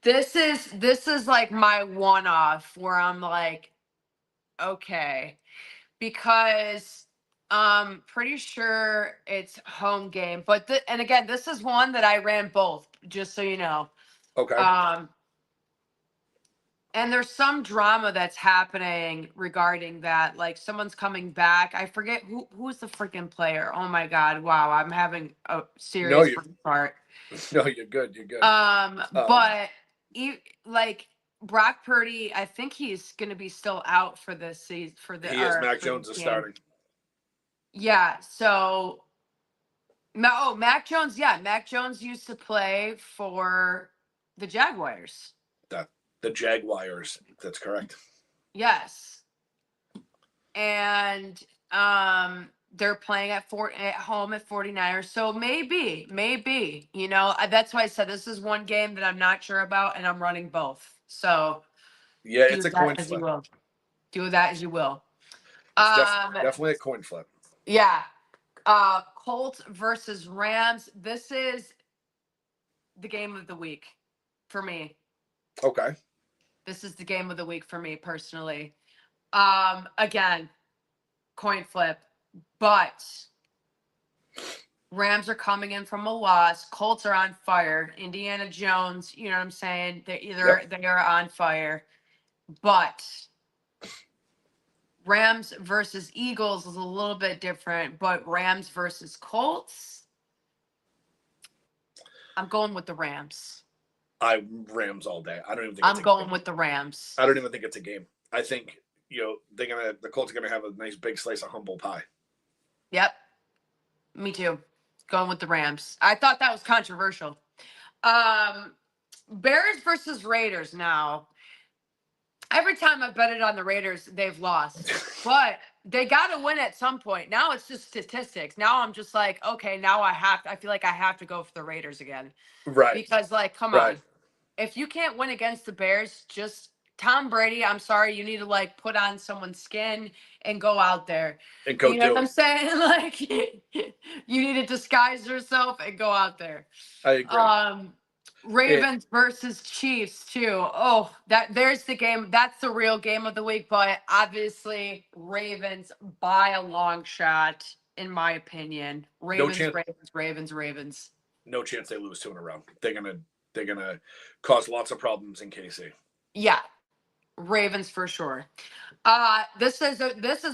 This is like my one-off where I'm like, okay, because pretty sure it's home game, but and again, this is one that I ran both, just so you know. Okay. And there's some drama that's happening regarding that. Like someone's coming back. I forget who's the freaking player. Oh my God! Wow, I'm having a serious part. No, you're good. You're good. But like Brock Purdy, I think he's going to be still out for this season. Mac Jones is starting. Yeah. So, Mac Jones. Yeah, Mac Jones used to play for the Jaguars. The Jaguars. That's correct. Yes. And they're playing at home at 49ers. So maybe, that's why I said this is one game that I'm not sure about, and I'm running both. So yeah, it's a coin flip. Do that as you will. Definitely a coin flip. Yeah. Colts versus Rams. This is the game of the week for me. Okay. This is the game of the week for me personally. Again, coin flip, but Rams are coming in from a loss. Colts are on fire. Indiana Jones, you know what I'm saying? They are on fire. But Rams versus Eagles is a little bit different, but Rams versus Colts, I'm going with the Rams. Rams all day. I don't even think I'm going with the Rams. I don't even think it's a game. I think the Colts are gonna have a nice big slice of humble pie. Yep. Me too. Going with the Rams. I thought that was controversial. Bears versus Raiders now. Every time I've betted on the Raiders, they've lost. But they got to win at some point. Now it's just statistics. Now I'm just like, okay, now I feel like I have to go for the Raiders again. Right. Because, like, come Right. on. If you can't win against the Bears, just Tom Brady, I'm sorry, you need to, like, put on someone's skin and go out there. And go You know do what I'm it. saying? Like, you need to disguise yourself and go out there. I agree. Ravens versus Chiefs too. Oh, there's the game. That's the real game of the week. But obviously, Ravens by a long shot, in my opinion. Ravens, chance. Ravens, Ravens, Ravens. No chance they lose 2 in a row. They're gonna cause lots of problems in KC. Yeah, Ravens for sure. This is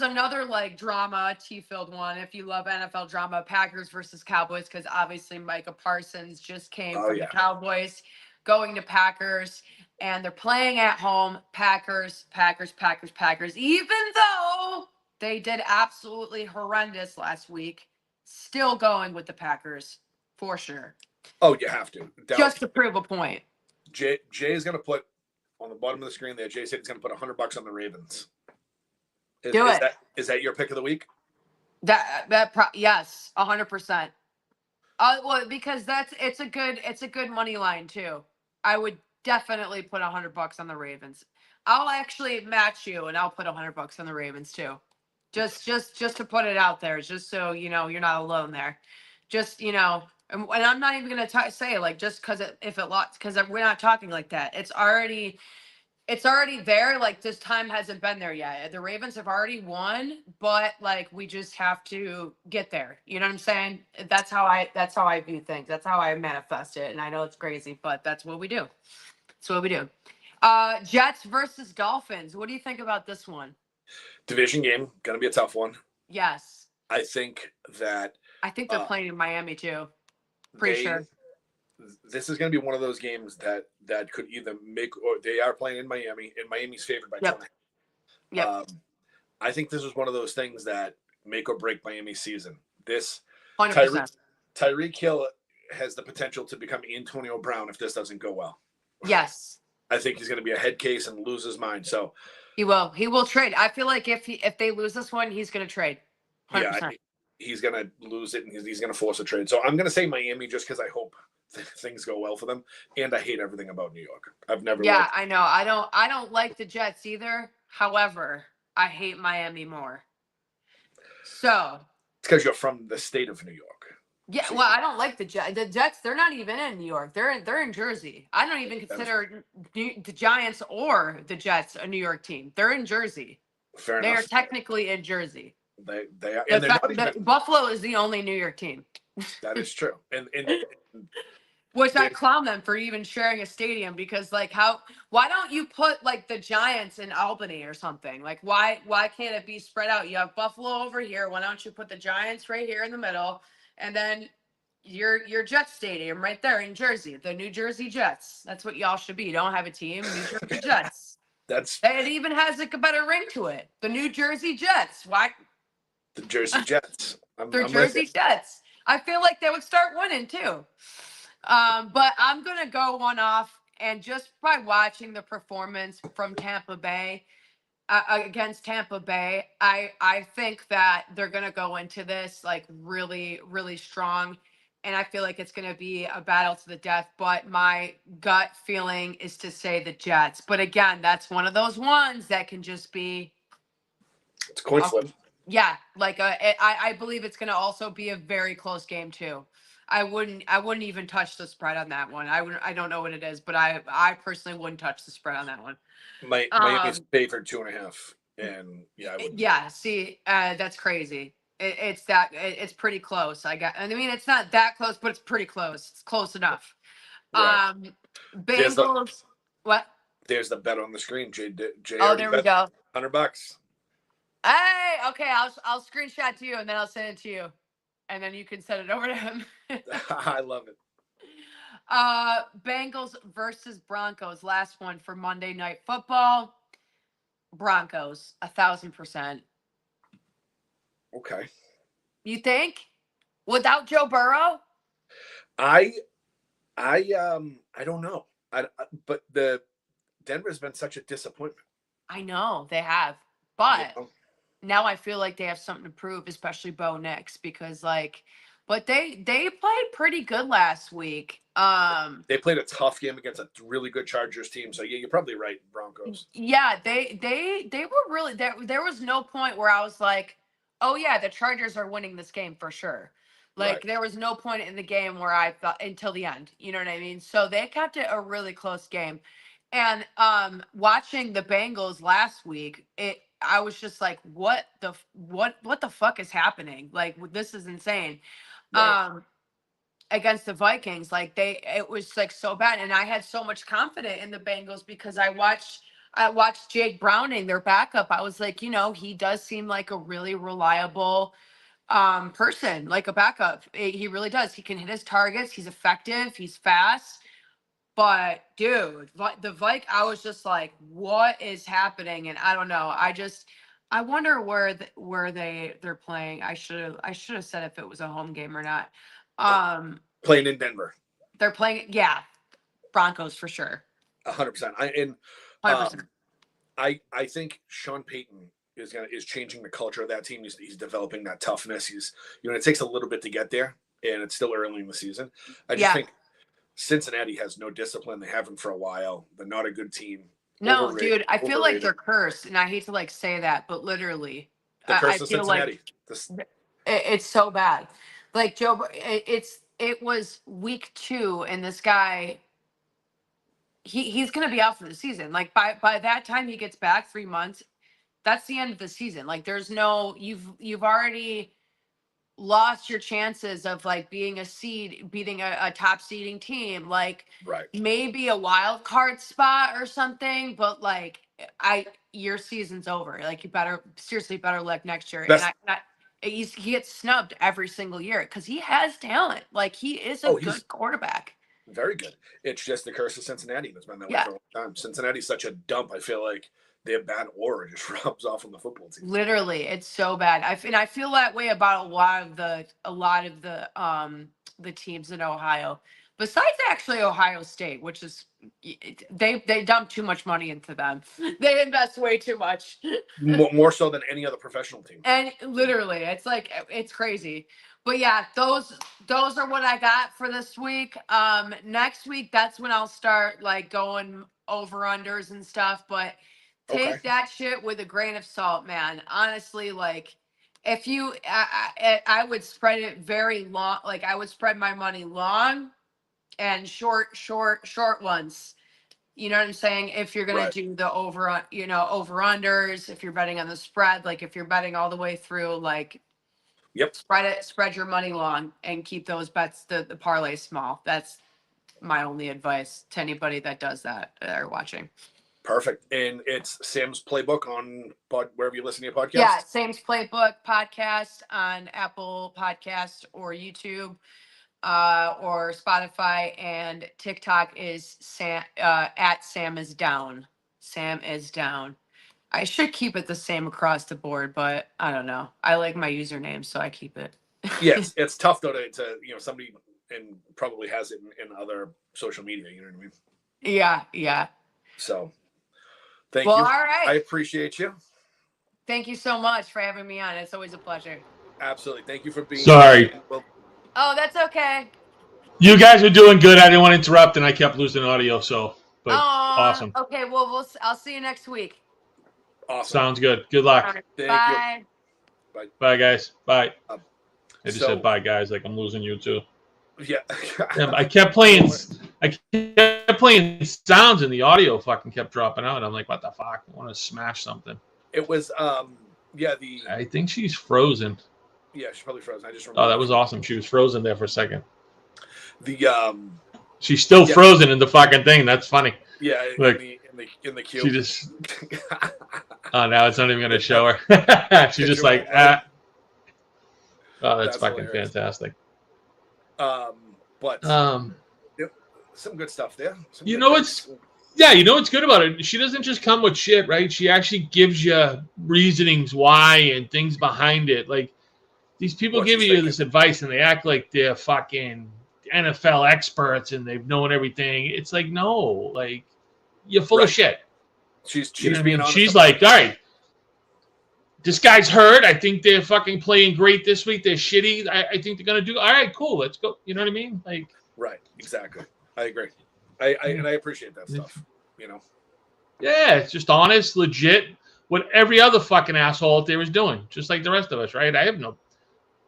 another like drama T-filled one. If you love NFL drama, Packers versus Cowboys, because obviously Micah Parsons just came Oh from the yeah. Cowboys, going to Packers, and they're playing at home. Packers, Packers, Packers, Packers. Even though they did absolutely horrendous last week, still going with the Packers for sure, Oh, you have to. just to prove a point. Jay is gonna put on the bottom of the screen there. Jay said he's gonna put $100 on the Ravens. Do it. Is that your pick of the week? Yes, 100%. Well, because it's a good money line too. I would definitely put $100 on the Ravens. I'll actually match you, and I'll put $100 on the Ravens too. Just to put it out there, just so you know you're not alone there. Just and I'm not even gonna say like just because if it lost, because we're not talking like that. It's already there. Like this time hasn't been there yet. The Ravens have already won, but like we just have to get there. You know what I'm saying? That's how I view things. That's how I manifest it. And I know it's crazy, but that's what we do. That's what we do. Jets versus Dolphins. What do you think about this one? Division game, gonna be a tough one. Yes. I think that I think they're playing in Miami too. Pretty sure. This is going to be one of those games that could either make or they are playing in Miami, and Miami's favored by 2.5. Yep. I think this is one of those things that make or break Miami's season. This 100%. Tyreek Hill has the potential to become Antonio Brown if this doesn't go well. Yes. I think he's going to be a head case and lose his mind. So he will. He will trade. I feel like if they lose this one, he's going to trade. 100%. Yeah, he's going to lose it and he's going to force a trade. So I'm going to say Miami just because I hope things go well for them, and I hate everything about New York. I've never. Yeah, I know. I don't like the Jets either. However, I hate Miami more. So it's because you're from the state of New York. Yeah, well, I don't like the Jets. The Jets, they're not even in New York. They're in Jersey. I don't even consider the Giants or the Jets a New York team. They're in Jersey. Fair they enough. are technically in Jersey. They are. And Buffalo is the only New York team. That is true. And which I clown them for even sharing a stadium because why don't you put like the Giants in Albany or something? Like why can't it be spread out? You have Buffalo over here. Why don't you put the Giants right here in the middle? And then your Jets stadium right there in Jersey, the New Jersey Jets. That's what y'all should be. You don't have a team, New Jersey Jets. It even has like a better ring to it. The New Jersey Jets. Why? The Jersey Jets. I'm Jersey Jets. I feel like they would start winning too. But I'm gonna go one off, and just by watching the performance from Tampa Bay against Tampa Bay, I think that they're gonna go into this like really, really strong, and I feel like it's gonna be a battle to the death. But my gut feeling is to say the Jets. But again, that's one of those ones that can just be. It's a coin flip. Yeah, I believe it's gonna also be a very close game too. I wouldn't even touch the spread on that one. I don't know what it is, but I personally wouldn't touch the spread on that one. Miami's favored 2.5, and yeah, I would. Yeah, see, that's crazy. It's pretty close. I mean, it's not that close, but it's pretty close. It's close enough. Right. Bengals. What? There's the bet on the screen. Jay oh, there we go. $100. Hey, okay, I'll screenshot to you and then I'll send it to you. And then you can send it over to him. I love it. Bengals versus Broncos. Last one for Monday Night Football. Broncos, 1,000%. Okay. You think? Without Joe Burrow? I don't know. But the Denver's been such a disappointment. I know they have, but now I feel like they have something to prove, especially Bo Nix, because like, but they played pretty good last week. They played a tough game against a really good Chargers team. So yeah, you're probably right, Broncos. Yeah, they were really there was no point where I was like, oh yeah, the Chargers are winning this game for sure. Like Right. there was no point in the game where I thought until the end. You know what I mean? So they kept it a really close game. And watching the Bengals last week, I was just like, what the fuck is happening? Like this is insane. Right. Against the Vikings, like it was like so bad, and I had so much confidence in the Bengals because I watched Jake Browning, their backup. I was like, he does seem like a really reliable person, like a backup. He really does. He can hit his targets. He's effective. He's fast. But dude, I was just like, what is happening? And I don't know. I wonder where they're playing. I should have said if it was a home game or not. Playing in Denver. They're playing, yeah, Broncos for sure. 100%. 100%. I think Sean Payton is changing the culture of that team. He's developing that toughness. It takes a little bit to get there, and it's still early in the season. I just think Cincinnati has no discipline. They haven't for a while. They're not a good team. No, dude, I feel like they're cursed, and I hate to like say that, but literally, the curse I of feel Cincinnati. like it's so bad. Like it was week 2, and this guy, he's gonna be out for the season. Like by that time he gets back 3 months, that's the end of the season. Like there's no you've already lost your chances of like being beating a top seeding team, like Right. maybe a wild card spot or something, but like your season's over. Like you better look next year. He gets snubbed every single year because he has talent. Like he is a good quarterback. Very good. It's just the curse of Cincinnati. It's been that way for a long time. Cincinnati's such a dump. I feel like their bad aura just rubs off on the football team. Literally, it's so bad. I feel that way about a lot of the teams in Ohio. Besides actually Ohio State, which is they dump too much money into them. They invest way too much. More so than any other professional team. And literally, it's like it's crazy. But yeah, those are what I got for this week. Next week, that's when I'll start like going over unders and stuff. But take that shit with a grain of salt, man. Honestly, like if you, I would spread it very long. Like I would spread my money long and short ones. You know what I'm saying? If you're gonna do the over unders, if you're betting on the spread, like if you're betting all the way through, like. Yep. Spread your money long and keep those bets, the parlay small. That's my only advice to anybody that does that are watching. Perfect. And it's Sam's Playbook on wherever you listen to your podcast? Yeah, Sam's Playbook podcast on Apple Podcast or YouTube or Spotify, and TikTok is at Sam is down. Sam is down. I should keep it the same across the board, but I don't know. I like my username, so I keep it. Yes, it's tough though to somebody and probably has it in other social media. You know what I mean? Yeah. So, thank you. All right. I appreciate you. Thank you so much for having me on. It's always a pleasure. Absolutely. Thank you for being. Sorry. Oh, that's okay. You guys are doing good. I didn't want to interrupt, and I kept losing audio. But awesome. Okay. Well, I'll see you next week. Awesome. Sounds good. Good luck. Bye. Bye, guys. Bye. I just so- said bye, guys. Like I'm losing you too. Yeah. I kept playing sounds, and the audio fucking kept dropping out. I'm like, what the fuck? I want to smash something. It was I think she's frozen. Yeah, she's probably frozen. I just remember. Oh, that was awesome. She was frozen there for a second. She's still frozen in the fucking thing. That's funny. Yeah, Look, in the queue. She just. Oh, now it's not even going to show her. She's just like, ah. Oh, that's fucking hilarious. Fantastic. But some good stuff there. What's good about it? She doesn't just come with shit, right? She actually gives you reasonings why and things behind it. Like these people give you this advice and they act like they're fucking NFL experts and they've known everything. It's like, no, like you're full of shit. She's being honest. She's like, all right, this guy's hurt. I think they're fucking playing great this week. They're shitty. I think they're gonna do all right. Cool, let's go. You know what I mean? Like, right, exactly. I agree. And I appreciate that stuff. You know. Yeah, it's just honest, legit. What every other fucking asshole out there is doing, just like the rest of us, right? I have no.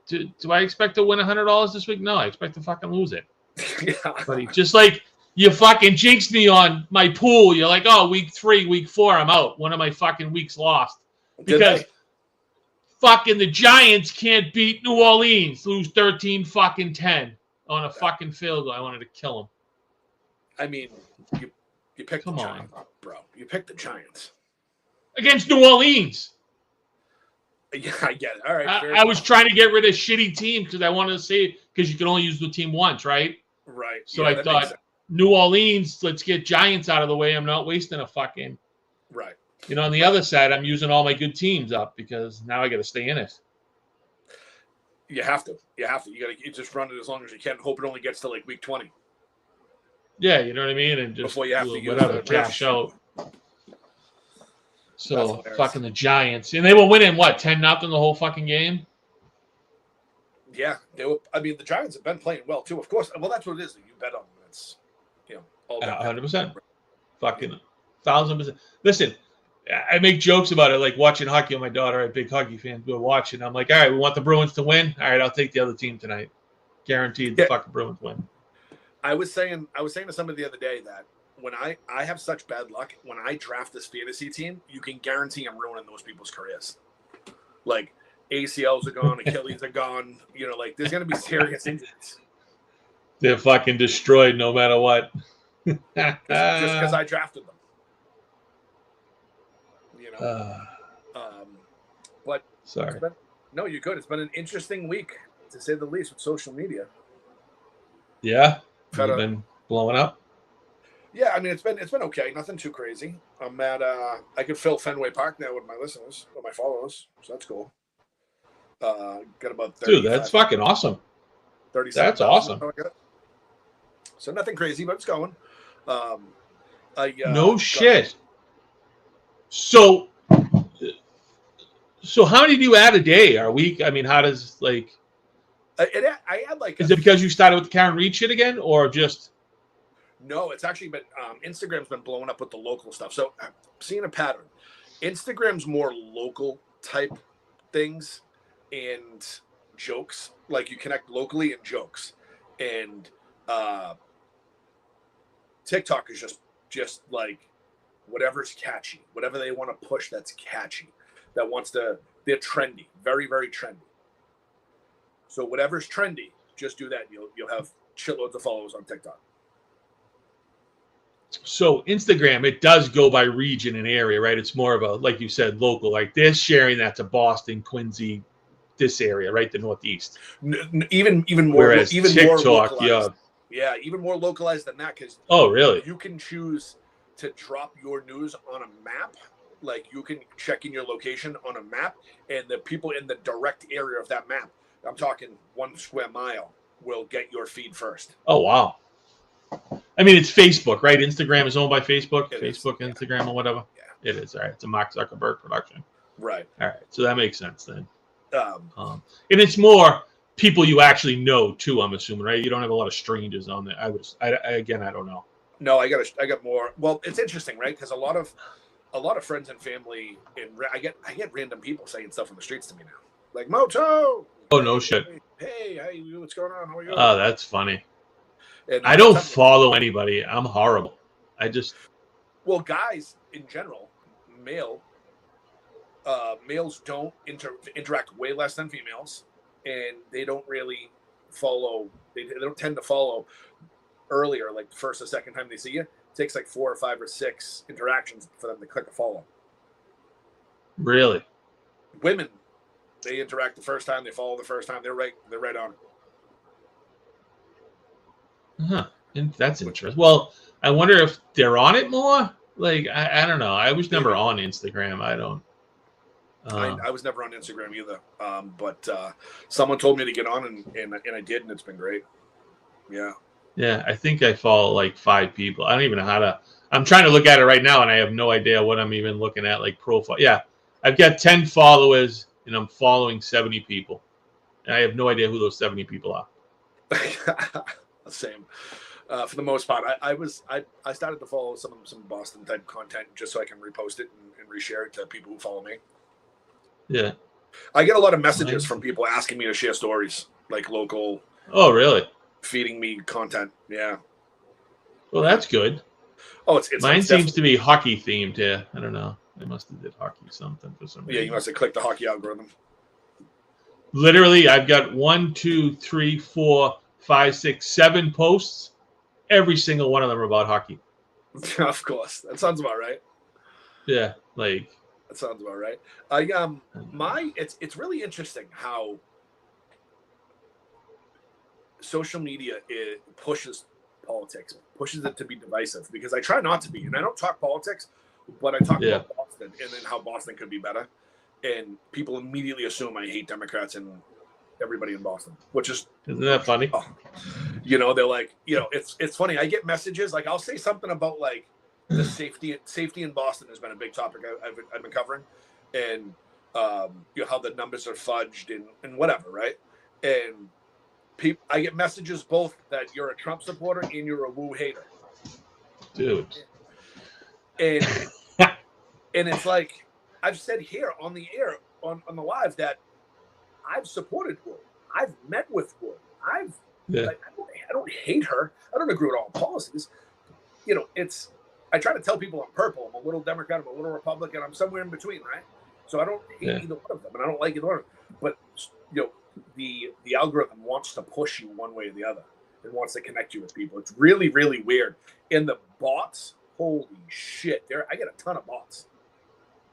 Do I expect to win $100 this week? No, I expect to fucking lose it. Yeah. Buddy, just like you fucking jinxed me on my pool. You're like, oh, week 3, week 4, I'm out. One of my fucking weeks lost because fucking the Giants can't beat New Orleans, lose 13-10 on a fucking field goal. I wanted to kill them. I mean, you picked the Giants, bro. You picked the Giants against New Orleans. Yeah, I get it. All right. I was trying to get rid of shitty team because I wanted to say because you can only use the team once, right? Right. So I thought New Orleans, let's get Giants out of the way. I'm not wasting a fucking. Right. You know, on the other side, I'm using all my good teams up because now I got to stay in it. You have to. You got to just run it as long as you can. Hope it only gets to like week 20. Yeah, you know what I mean, and just before you have to use whatever cash out. So fucking the Giants, and they were winning what 10-0 the whole fucking game. Yeah, they were. I mean, the Giants have been playing well too. Of course, well, that's what it is. You bet on them. It's all 100%, fucking 1,000%. Listen, I make jokes about it, like watching hockey with my daughter. I'm a big hockey fan. We're watching. I'm like, all right, we want the Bruins to win. All right, I'll take the other team tonight. Guaranteed the fucking Bruins win. I was saying to somebody the other day that when I have such bad luck, when I draft this fantasy team, you can guarantee I'm ruining those people's careers. Like ACLs are gone, Achilles are gone. You know, like there's going to be serious injuries. They're fucking destroyed no matter what. just because I drafted them. You know. But sorry. No, you're good. It's been an interesting week, to say the least, with social media. Yeah. You've been blowing up? Yeah, I mean it's been okay. Nothing too crazy. I'm at I could fill Fenway Park now with my listeners, with my followers, so that's cool. Got about 30. Dude, that's fucking awesome. 37. That's awesome. So nothing crazy, but it's going. No shit. So how many do you add a day or a week? I mean, how does like? I had like. Is it because you started with the Karen Reed shit again, or just? No, it's actually been Instagram's been blowing up with the local stuff. So I'm seeing a pattern. Instagram's more local type things and jokes. Like you connect locally and jokes. And TikTok is just like whatever's catchy, whatever they want to push that's catchy, they're trendy, very, very trendy. So whatever's trendy, just do that. You'll have shitloads of followers on TikTok. So Instagram, it does go by region and area, right? It's more of a, like you said, local. Like they're sharing that to Boston, Quincy, this area, right? The Northeast. Even more. Whereas even TikTok, more localized. Yeah, even more localized than that. Because really? You can choose to drop your news on a map. Like you can check in your location on a map, and the people in the direct area of that map, I'm talking 1 square mile, will get your feed first. Oh wow. I mean, it's Facebook, right? Instagram is owned by Facebook. Facebook, Instagram, or whatever. Yeah. It is. All right. It's a Mark Zuckerberg production. Right. All right. So that makes sense then. And it's more people you actually know too, I'm assuming, right? You don't have a lot of strangers on there. I don't know. No, I got more. Well, it's interesting, right? Because a lot of friends and family, I get random people saying stuff on the streets to me now. Like, Moto! Oh, no shit. Hey, what's going on? How are you? Oh, that's funny. And I don't follow anybody. I'm horrible. Well, guys in general, males don't interact way less than females, and they don't really follow. They don't tend to follow earlier, like the first or second time they see you. It takes like 4 or 5 or 6 interactions for them to click a follow. Really? Women, they interact the first time, they follow the first time. They're right on. Huh. That's interesting. Well, I wonder if they're on it more. Like I don't know. I was never on Instagram. I don't. I was never on Instagram either. But someone told me to get on, and I did, and it's been great. Yeah. Yeah, I think I follow like 5 people. I don't even know how to. I'm trying to look at it right now, and I have no idea what I'm even looking at. Like profile. Yeah, I've got 10 followers, and I'm following 70 people. And I have no idea who those 70 people are. Same. For the most part, I started to follow some Boston type content just so I can repost it and reshare it to people who follow me. Yeah. I get a lot of messages from people asking me to share stories, like local. Oh, really? Feeding me content. Yeah. Well, that's good. Oh, it's mine seems to be hockey themed here. I don't know. I must have did hockey something for some reason. Yeah, you must have clicked the hockey algorithm. Literally, I've got 1, 2, 3, 4, 5, 6, 7 posts. Every single one of them are about hockey. Of course, that sounds about right. Yeah, like that sounds about right. It's really interesting how social media pushes politics, pushes it to be divisive. Because I try not to be, and I don't talk politics, but I talk about Boston and then how Boston could be better. And people immediately assume I hate Democrats and everybody in Boston, which is isn't that funny? They're like, it's funny. I get messages like I'll say something about like the safety in Boston has been a big topic I've been covering, and how the numbers are fudged and whatever, right? And I get messages both that you're a Trump supporter and you're a Wu hater, dude. And it's like I've said here on the air on the live that I've supported Wu. I've met with Wu. I don't hate her. I don't agree with all policies. I try to tell people I'm purple. I'm a little Democrat. I'm a little Republican. I'm somewhere in between, right? So I don't hate either one of them, and I don't like either one of them. But the algorithm wants to push you one way or the other. It wants to connect you with people. It's really, really weird. And the bots, holy shit! I get a ton of bots.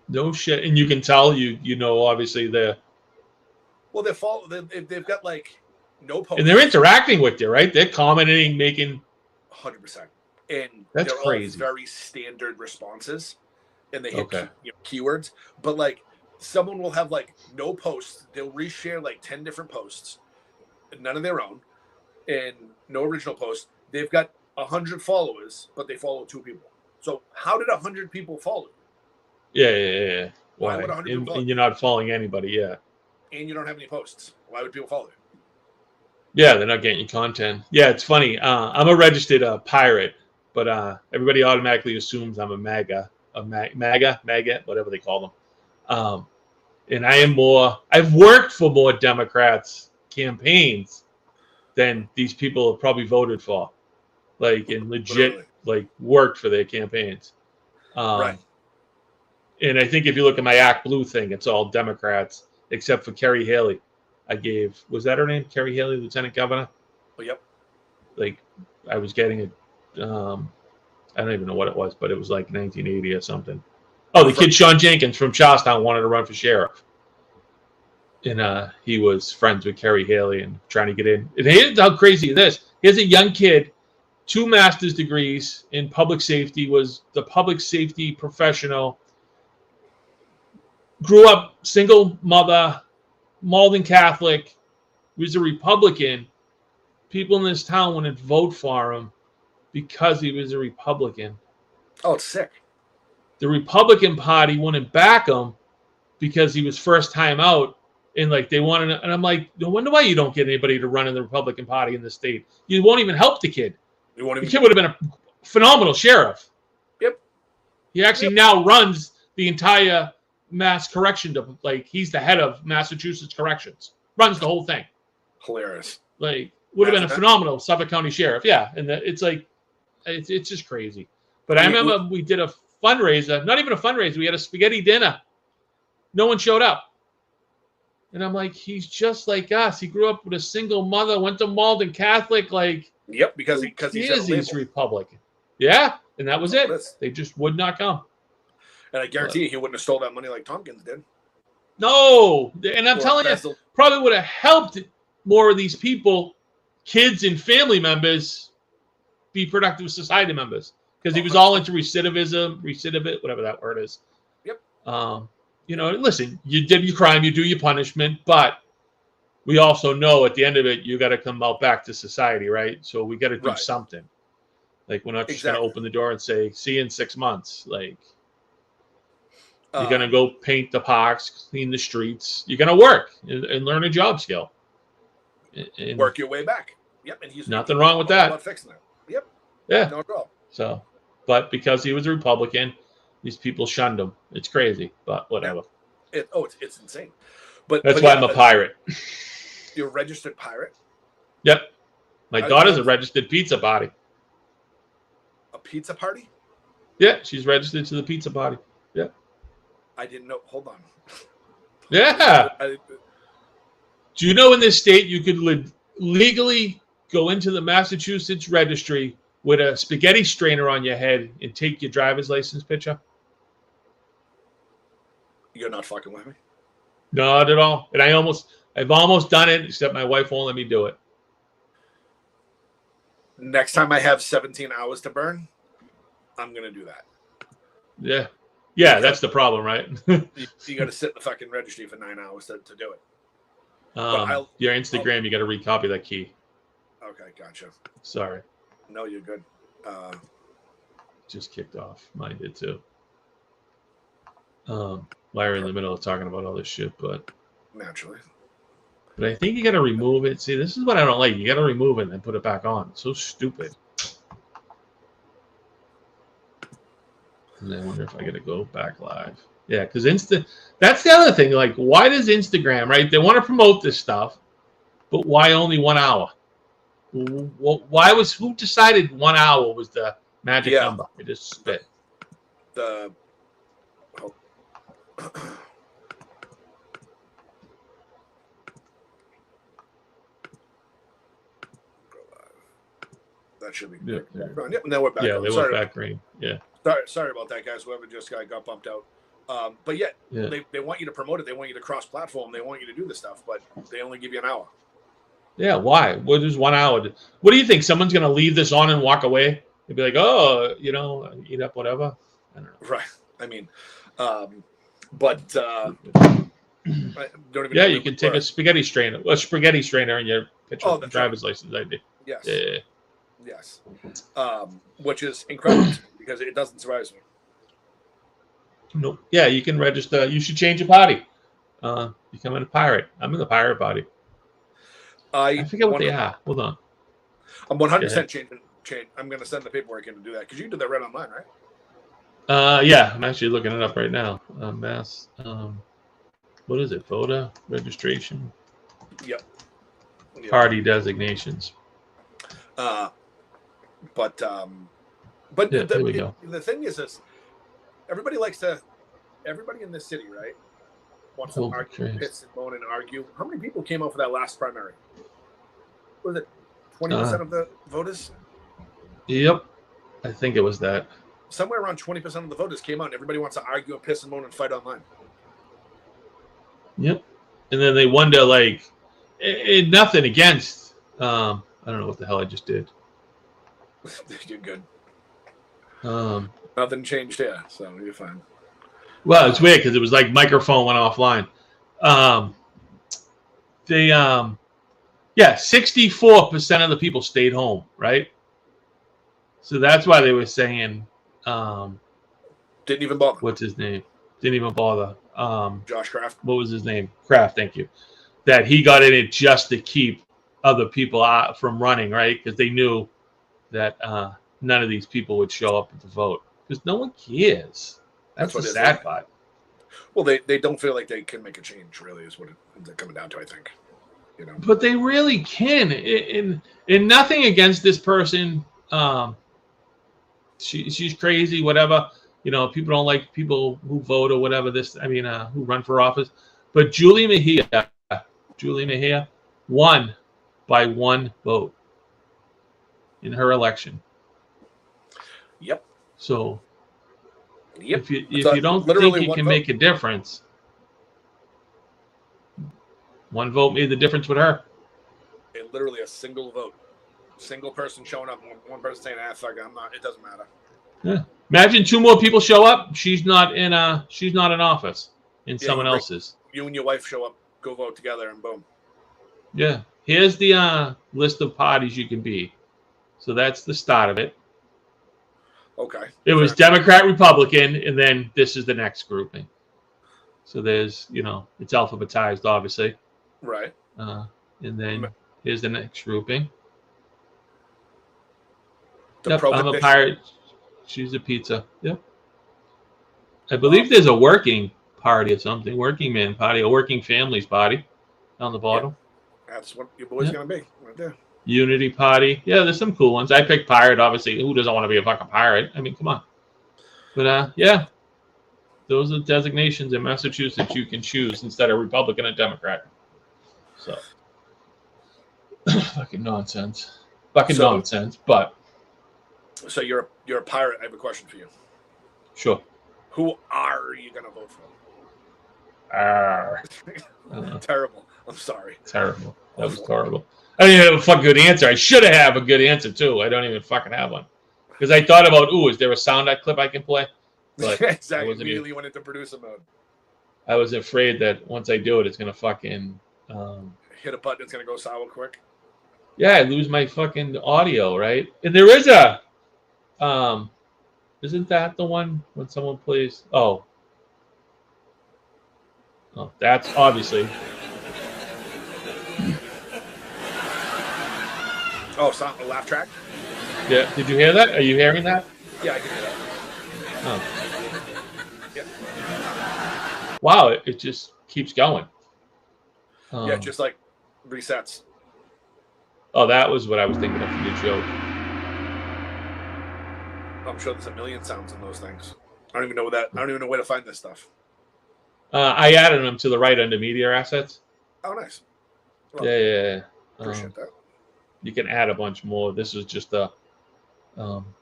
No shit, and you can tell obviously they're. Well, they've got like no posts. And they're interacting with you, right? They're commenting, making 100%. And that's they're crazy. All very standard responses, and they hit keywords. But like someone will have like no posts. They'll reshare like 10 different posts, none of their own, and no original posts. They've got 100 followers, but they follow 2 people. So how did 100 people follow? Yeah. Why would 100 people follow? And you're not following anybody, yeah. And you don't have any posts. Why would people follow you? Yeah, they're not getting your content. Yeah, it's funny. I'm a registered pirate, but everybody automatically assumes I'm a MAGA, whatever they call them. And I am more. I've worked for more Democrats campaigns than these people have probably voted for, like and legit like worked for their campaigns. Right. And I think if you look at my Act Blue thing, it's all Democrats except for Kerry Haley. Was that her name? Kerry Haley, Lieutenant Governor? Oh, yep. Like, I was getting it, I don't even know what it was, but it was like 1980 or something. Oh, the kid Sean Jenkins from Charlestown wanted to run for sheriff. And he was friends with Kerry Haley and trying to get in. And here's how crazy it is. Here's a young kid, 2 master's degrees in public safety, was the public safety professional, grew up single mother, Malden Catholic, was a Republican. People in this town wouldn't vote for him because he was a Republican. Oh, it's sick. The Republican Party wouldn't back him because he was first time out, and like they wanted. And I'm like, no wonder why you don't get anybody to run in the Republican Party in the state. You won't even help the kid. The kid would have been a phenomenal sheriff. Yep. He actually now runs the entire Mass Correction, like he's the head of Massachusetts Corrections, runs the whole thing. Hilarious. Like would have been a phenomenal Suffolk County sheriff. Yeah, and it's like it's just crazy. But I remember we did a fundraiser, not even a fundraiser. We had a spaghetti dinner. No one showed up, and I'm like, he's just like us. He grew up with a single mother, went to Malden Catholic. Like, yep, because he's Republican. Yeah, and that was it. They just would not come. And I guarantee you, he wouldn't have stole that money like Tompkins did. No. And I'm telling you, probably would have helped more of these people, kids and family members, be productive society members. Because he was all into recidivism, whatever that word is. Yep. Listen, you did your crime, you do your punishment, but we also know at the end of it, you got to come out back to society, right? So we got to do something. Like, we're not just going to open the door and say, see you in 6 months. Like, You're going to go paint the parks, clean the streets. You're going to work and learn a job skill. And work your way back. Yep. And he's nothing wrong with that. About fixing that. Yep. Yeah. No problem. So, but because he was a Republican, these people shunned him. It's crazy, but whatever. It's insane. But that's why I'm a pirate. You're a registered pirate? Yep. My daughter's a registered pizza party. A pizza party? Yeah, she's registered to the pizza party. Yeah. I didn't know. Hold on. Yeah. Do you know in this state you could legally go into the Massachusetts registry with a spaghetti strainer on your head and take your driver's license picture? You're not fucking with me? Not at all. And I've almost done it, except my wife won't let me do it. Next time I have 17 hours to burn, I'm going to do that. Yeah. Yeah, that's the problem, right? you got to sit in the fucking registry for 9 hours to do it. Your Instagram, you got to recopy that key. Okay, gotcha. Sorry. No, you're good. Just kicked off. Mine did too. While we're in the middle of talking about all this shit, but naturally. But I think you got to remove it. See, this is what I don't like. You got to remove it and then put it back on. It's so stupid. And I wonder if I got to go back live. Yeah, because that's the other thing. Like, why does Instagram, right? They want to promote this stuff, but why only 1 hour? Who decided 1 hour was the magic number? It just spit. That should be good. Yep, and then we're back. Yeah, they went back green. Yeah. Sorry about that, guys. Whoever just got bumped out. But yet, they want you to promote it. They want you to cross-platform. They want you to do this stuff, but they only give you an hour. Yeah, why? What is 1 hour? What do you think? Someone's going to leave this on and walk away? They'd be like, oh, eat up whatever. I don't know. Right. I mean, but don't even yeah, you can take a spaghetti strainer and your picture of driver's license ID. Yes. Yeah. Yes. Which is incredible because it doesn't surprise me. No. Yeah, you can register. You should change your party. Become a pirate. I'm in the pirate party. I forget what they are. Hold on. I'm 100% changing. I'm going to send the paperwork in to do that because you did that right online, right? Yeah, I'm actually looking it up right now. Mass. What is it? Voter registration. Yep. Party designations. But yeah, there we go. The thing is this: everybody in this city, right, wants to argue, piss and moan and argue. How many people came out for that last primary? Was it 20% of the voters? Yep, I think it was that. Somewhere around 20% of the voters came out, and everybody wants to argue and piss and moan and fight online. Yep, and then they wonder, like, nothing against. I don't know what the hell I just did. You're good. Nothing changed here, so you're fine. Well, it's weird because it was like microphone went offline. 64% of the people stayed home, right? So that's why they were saying. Didn't even bother. What's his name? Didn't even bother. Josh Kraft. What was his name? Kraft. Thank you. That he got in it just to keep other people out from running, right? Because they knew that none of these people would show up to vote because no one cares. That's the sad part. Well, they don't feel like they can make a change. Really, is what it's coming down to. I think. But they really can. And nothing against this person. She's crazy. Whatever. People don't like people who vote or whatever. Who run for office. But Julie Mejia won by 1 vote in her election. Yep. So if you don't think you can make a difference, 1 vote made the difference with her. Literally a single vote, single person showing up, one person saying, fuck it, I'm not. It doesn't matter. Yeah. Imagine 2 more people show up. She's not in office. Someone else's. You and your wife show up, go vote together, and boom. Yeah. Here's the list of parties you can be. So that's the start of it. Okay. It was Democrat, Republican, and then this is the next grouping. So there's, it's alphabetized, obviously. Right. And then here's the next grouping. The Yep, I'm a Prohibition. pirate. She's a pizza. Yep. I Oh. believe there's a working party or something, working man party, a working families party down the bottom. That's what your boy's going to be right there. Unity party. Yeah, there's some cool ones. I picked pirate, obviously. Who doesn't want to be a fucking pirate? I mean, come on. But yeah, those are designations in Massachusetts you can choose instead of Republican and Democrat. So fucking nonsense. Nonsense. But so you're a pirate. I have a question for you. Sure. Who are you going to vote for? Terrible. I'm sorry. Terrible. That was horrible. I didn't even have a fucking good answer. I should have a good answer too. I don't even fucking have one. Because I thought about, is there a sound clip I can play? But exactly. Immediately went into producer mode. I was afraid that once I do it, it's gonna fucking hit a button. It's gonna go sour quick. Yeah, I lose my fucking audio, right? And there is a, isn't that the one when someone plays? Oh, that's obviously. Oh, sound a laugh track. Yeah, did you hear that? Are you hearing that? Yeah, I can hear that. Oh. Yeah. Wow, it just keeps going. Yeah, just like resets. Oh, that was what I was thinking of for your joke. I'm sure there's a million sounds in those things. I don't even know that. I don't even know where to find this stuff. I added them to the right under media assets. Oh, nice. Well, yeah. Appreciate that. You can add a bunch more. This is just the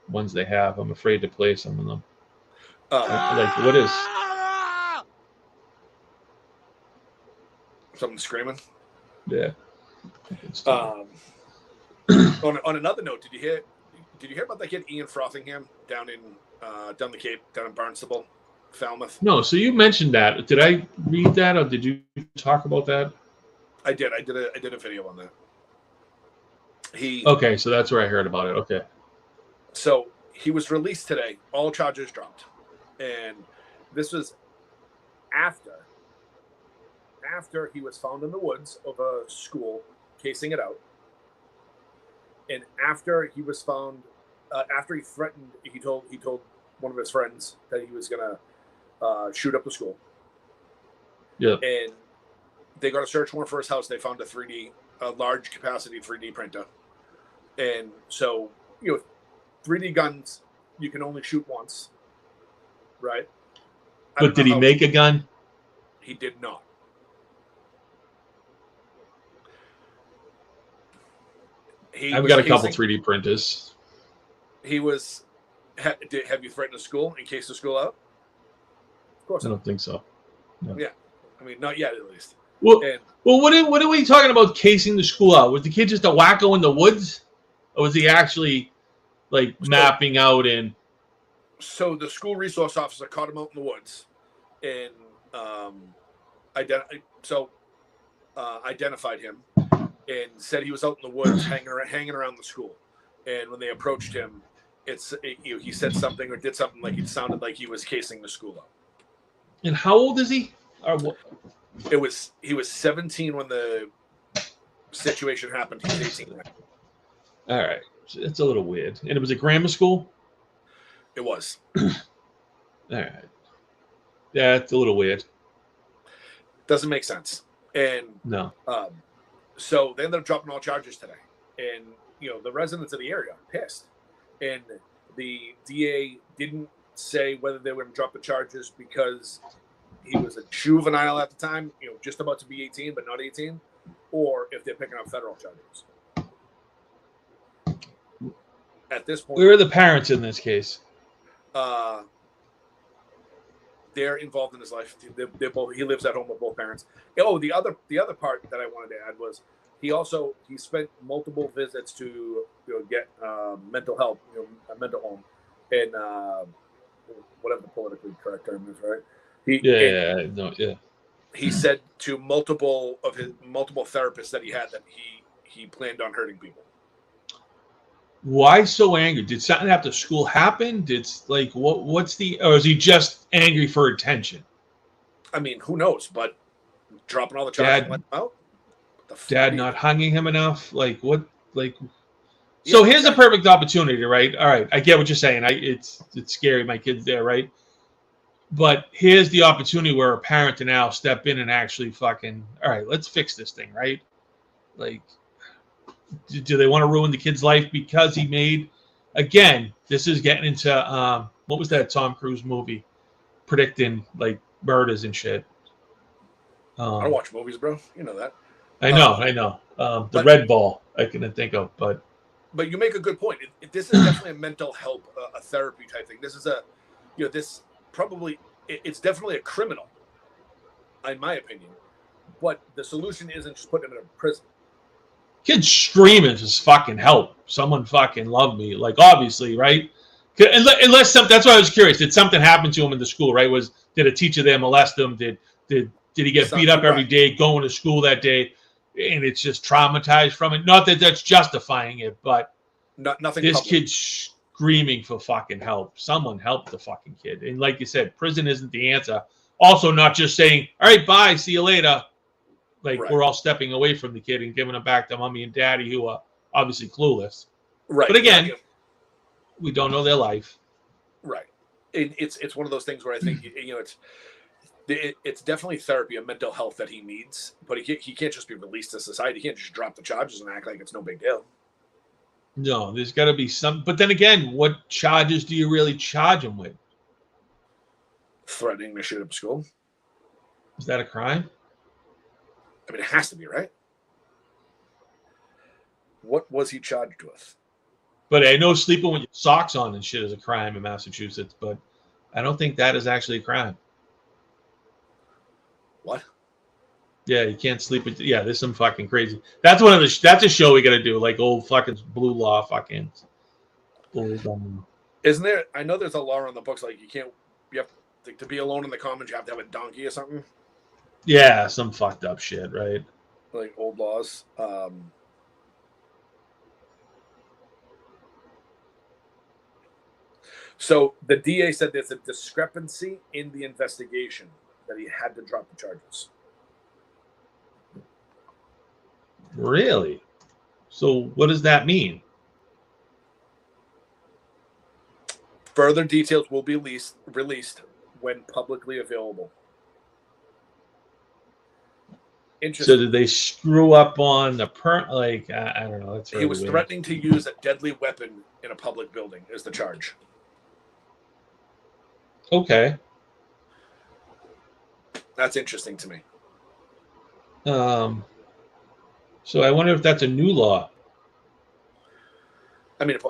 ones they have. I'm afraid to play some of them. Like, what is? Someone screaming. Yeah. On another note, did you hear about that kid Ian Frothingham down in the Cape, down in Barnstable, Falmouth? No. So you mentioned that. Did I read that, or did you talk about that? I did. I did a video on that. Okay, so that's where I heard about it. Okay. So he was released today. All charges dropped, and this was after he was found in the woods of a school, casing it out, and after he was found, after he threatened, he told one of his friends that he was gonna shoot up the school. Yeah. And they got a search warrant for his house. They found a large capacity 3D printer. And so, 3D guns, you can only shoot once, right? But did he make a gun? He did not. I've got a couple 3D printers. He was. Have you threatened a school and cased the school out? Of course. I don't think so. No. Yeah, I mean, not yet, at least. Well, what are we talking about casing the school out? Was the kid just a wacko in the woods? Or was he actually, mapping out in... So the school resource officer caught him out in the woods and identified him and said he was out in the woods hanging around the school. And when they approached him, he said something or did something like it sounded like he was casing the school out. And how old is he? Or what? He was 17 when the situation happened. He was 18 now. All right, it's a little weird. And it was a grammar school? It was. All right. Yeah, it's a little weird. Doesn't make sense. And no. So they ended up dropping all charges today. And, the residents of the area are pissed. And the DA didn't say whether they were going to drop the charges because he was a juvenile at the time, just about to be 18, but not 18, or if they're picking up federal charges. At this point, where are the parents in this case? They're involved in his life. They're both. He lives at home with both parents. Oh, the other part that I wanted to add was he spent multiple visits to get mental help, a mental home, and whatever the politically correct term is, right? He said to multiple therapists that he had that he planned on hurting people. Why so angry? Did something after school happen? Or is he just angry for attention? I mean, who knows? But dropping all the charges and letting him out. Dad not hanging him enough. Like what? Like Yeah, so. Here's a exactly. perfect opportunity, right? All right, I get what you're saying. It's scary. My kid's there, right? But here's the opportunity where a parent to now step in and actually fucking, all right, let's fix this thing, right? Like, do they want to ruin the kid's life because he made? Again, this is getting into what was that Tom Cruise movie predicting like murders and shit. I don't watch movies, bro. You know that. I know. The Red Ball I couldn't think of, but you make a good point. This is definitely a mental health, a therapy type thing. This is this probably it's definitely a criminal, in my opinion. But the solution isn't just putting him in a prison. Kids screaming just fucking help. Someone fucking love me. Like obviously, right? Unless that's why I was curious. Did something happen to him in the school? Right? Did a teacher there molest him? Did he get beat up every day going to school that day? And it's just traumatized from it. Not that that's justifying it, but nothing. This kid's screaming for fucking help. Someone help the fucking kid. And like you said, prison isn't the answer. Also, not just saying, all right, bye, see you later. Like we're all stepping away from the kid and giving him back to mommy and daddy who are obviously clueless. Right. But again, we don't know their life. Right. It's one of those things where I think, it's definitely therapy and mental health that he needs, but he can't just be released to society. He can't just drop the charges and act like it's no big deal. No, there's got to be some. But then again, what charges do you really charge him with? Threatening to shoot up school. Is that a crime? I mean, it has to be, right? What was he charged with? But I know sleeping with your socks on and shit is a crime in Massachusetts, but I don't think that is actually a crime. What? Yeah, you can't sleep with. Yeah, there's some fucking crazy. That's one of the. That's a show we got to do, like old fucking blue law, fucking. Old, Isn't there? I know there's a law on the books like you have to be alone in the commons. You have to have a donkey or something. Yeah, some fucked up shit, right? Like old laws. So the DA said there's a discrepancy in the investigation that he had to drop the charges. Really? So what does that mean? Further details will be released when publicly available. So did they screw up on the like I don't know. That's really he was weird. Threatening to use a deadly weapon in a public building is the charge. Okay. That's interesting to me. So I wonder if that's a new law. I mean, it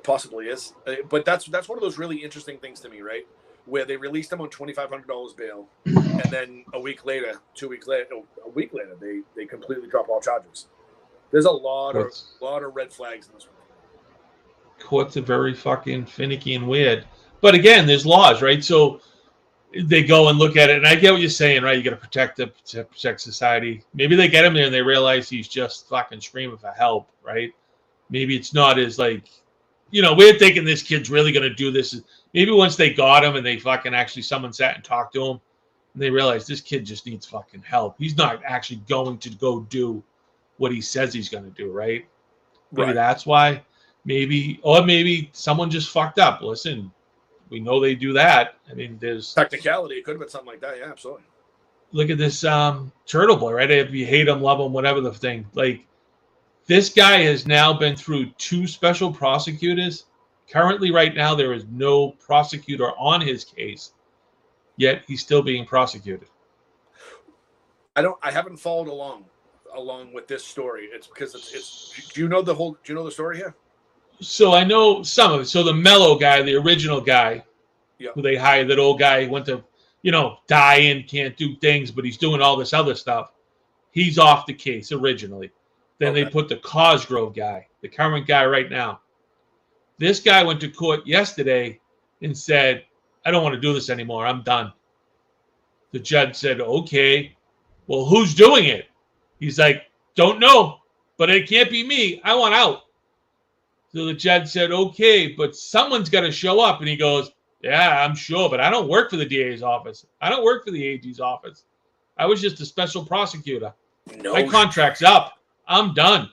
possibly is, but that's one of those really interesting things to me, right? Where they released him on $2,500 bail, and then a week later, they completely drop all charges. There's a lot of red flags in this one. Courts are very fucking finicky and weird. But again, there's laws, right? So they go and look at it, and I get what you're saying, right? You got to protect society. Maybe they get him there and they realize he's just fucking screaming for help, right? Maybe it's not as like, we're thinking this kid's really going to do this. Maybe once they got him and they fucking actually someone sat and talked to him, and they realized this kid just needs fucking help. He's not actually going to go do what he says he's going to do, right? Maybe that's why. Maybe someone just fucked up. Listen, we know they do that. I mean, there's technicality. It could have been something like that. Yeah, absolutely. Look at this Turtle Boy, right? If you hate him, love him, whatever the thing. Like, this guy has now been through 2 special prosecutors. Currently, right now, there is no prosecutor on his case, yet he's still being prosecuted. I haven't followed along with this story. It's because it's. Do you know the story here? So I know some of it. So the Mellow guy, the original guy, who they hired, that old guy who went to, die and can't do things, but he's doing all this other stuff. He's off the case originally. Then they put the Cosgrove guy, the current guy right now. This guy went to court yesterday and said, I don't want to do this anymore. I'm done. The judge said, okay, well, who's doing it? He's like, don't know, but it can't be me. I want out. So the judge said, okay, but someone's got to show up. And he goes, Yeah, I'm sure, but I don't work for the DA's office. I don't work for the AG's office. I was just a special prosecutor. No, My contract's up. I'm done.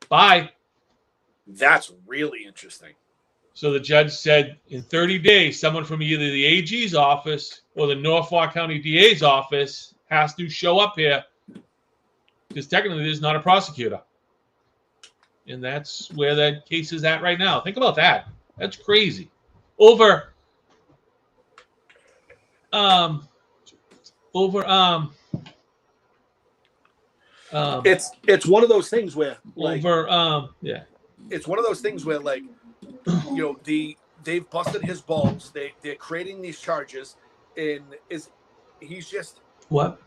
Bye. that's really interesting. So the judge said in 30 days, someone from either the AG's office or the Norfolk County DA's office has to show up here because technically there's not a prosecutor. And that's where that case is at right now. Think about that. That's crazy. Over It's one of those things where like yeah. it's one of those things where like they've busted his balls. They're creating these charges, and he's just What?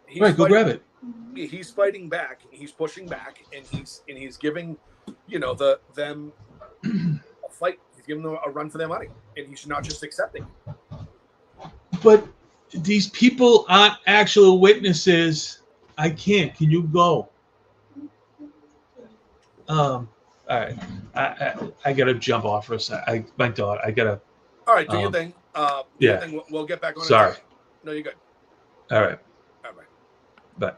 he's Right, go fighting, grab it. He's fighting back. He's pushing back, and he's giving them a fight. He's giving them a run for their money, and he's not just accepting. But these people aren't actual witnesses. I can't. Can you go? All right. I gotta jump off for a sec. My daughter. I gotta. All right, do your thing. Yeah. Thing. We'll get back on. Sorry. No, you're good. All right. All right. Bye.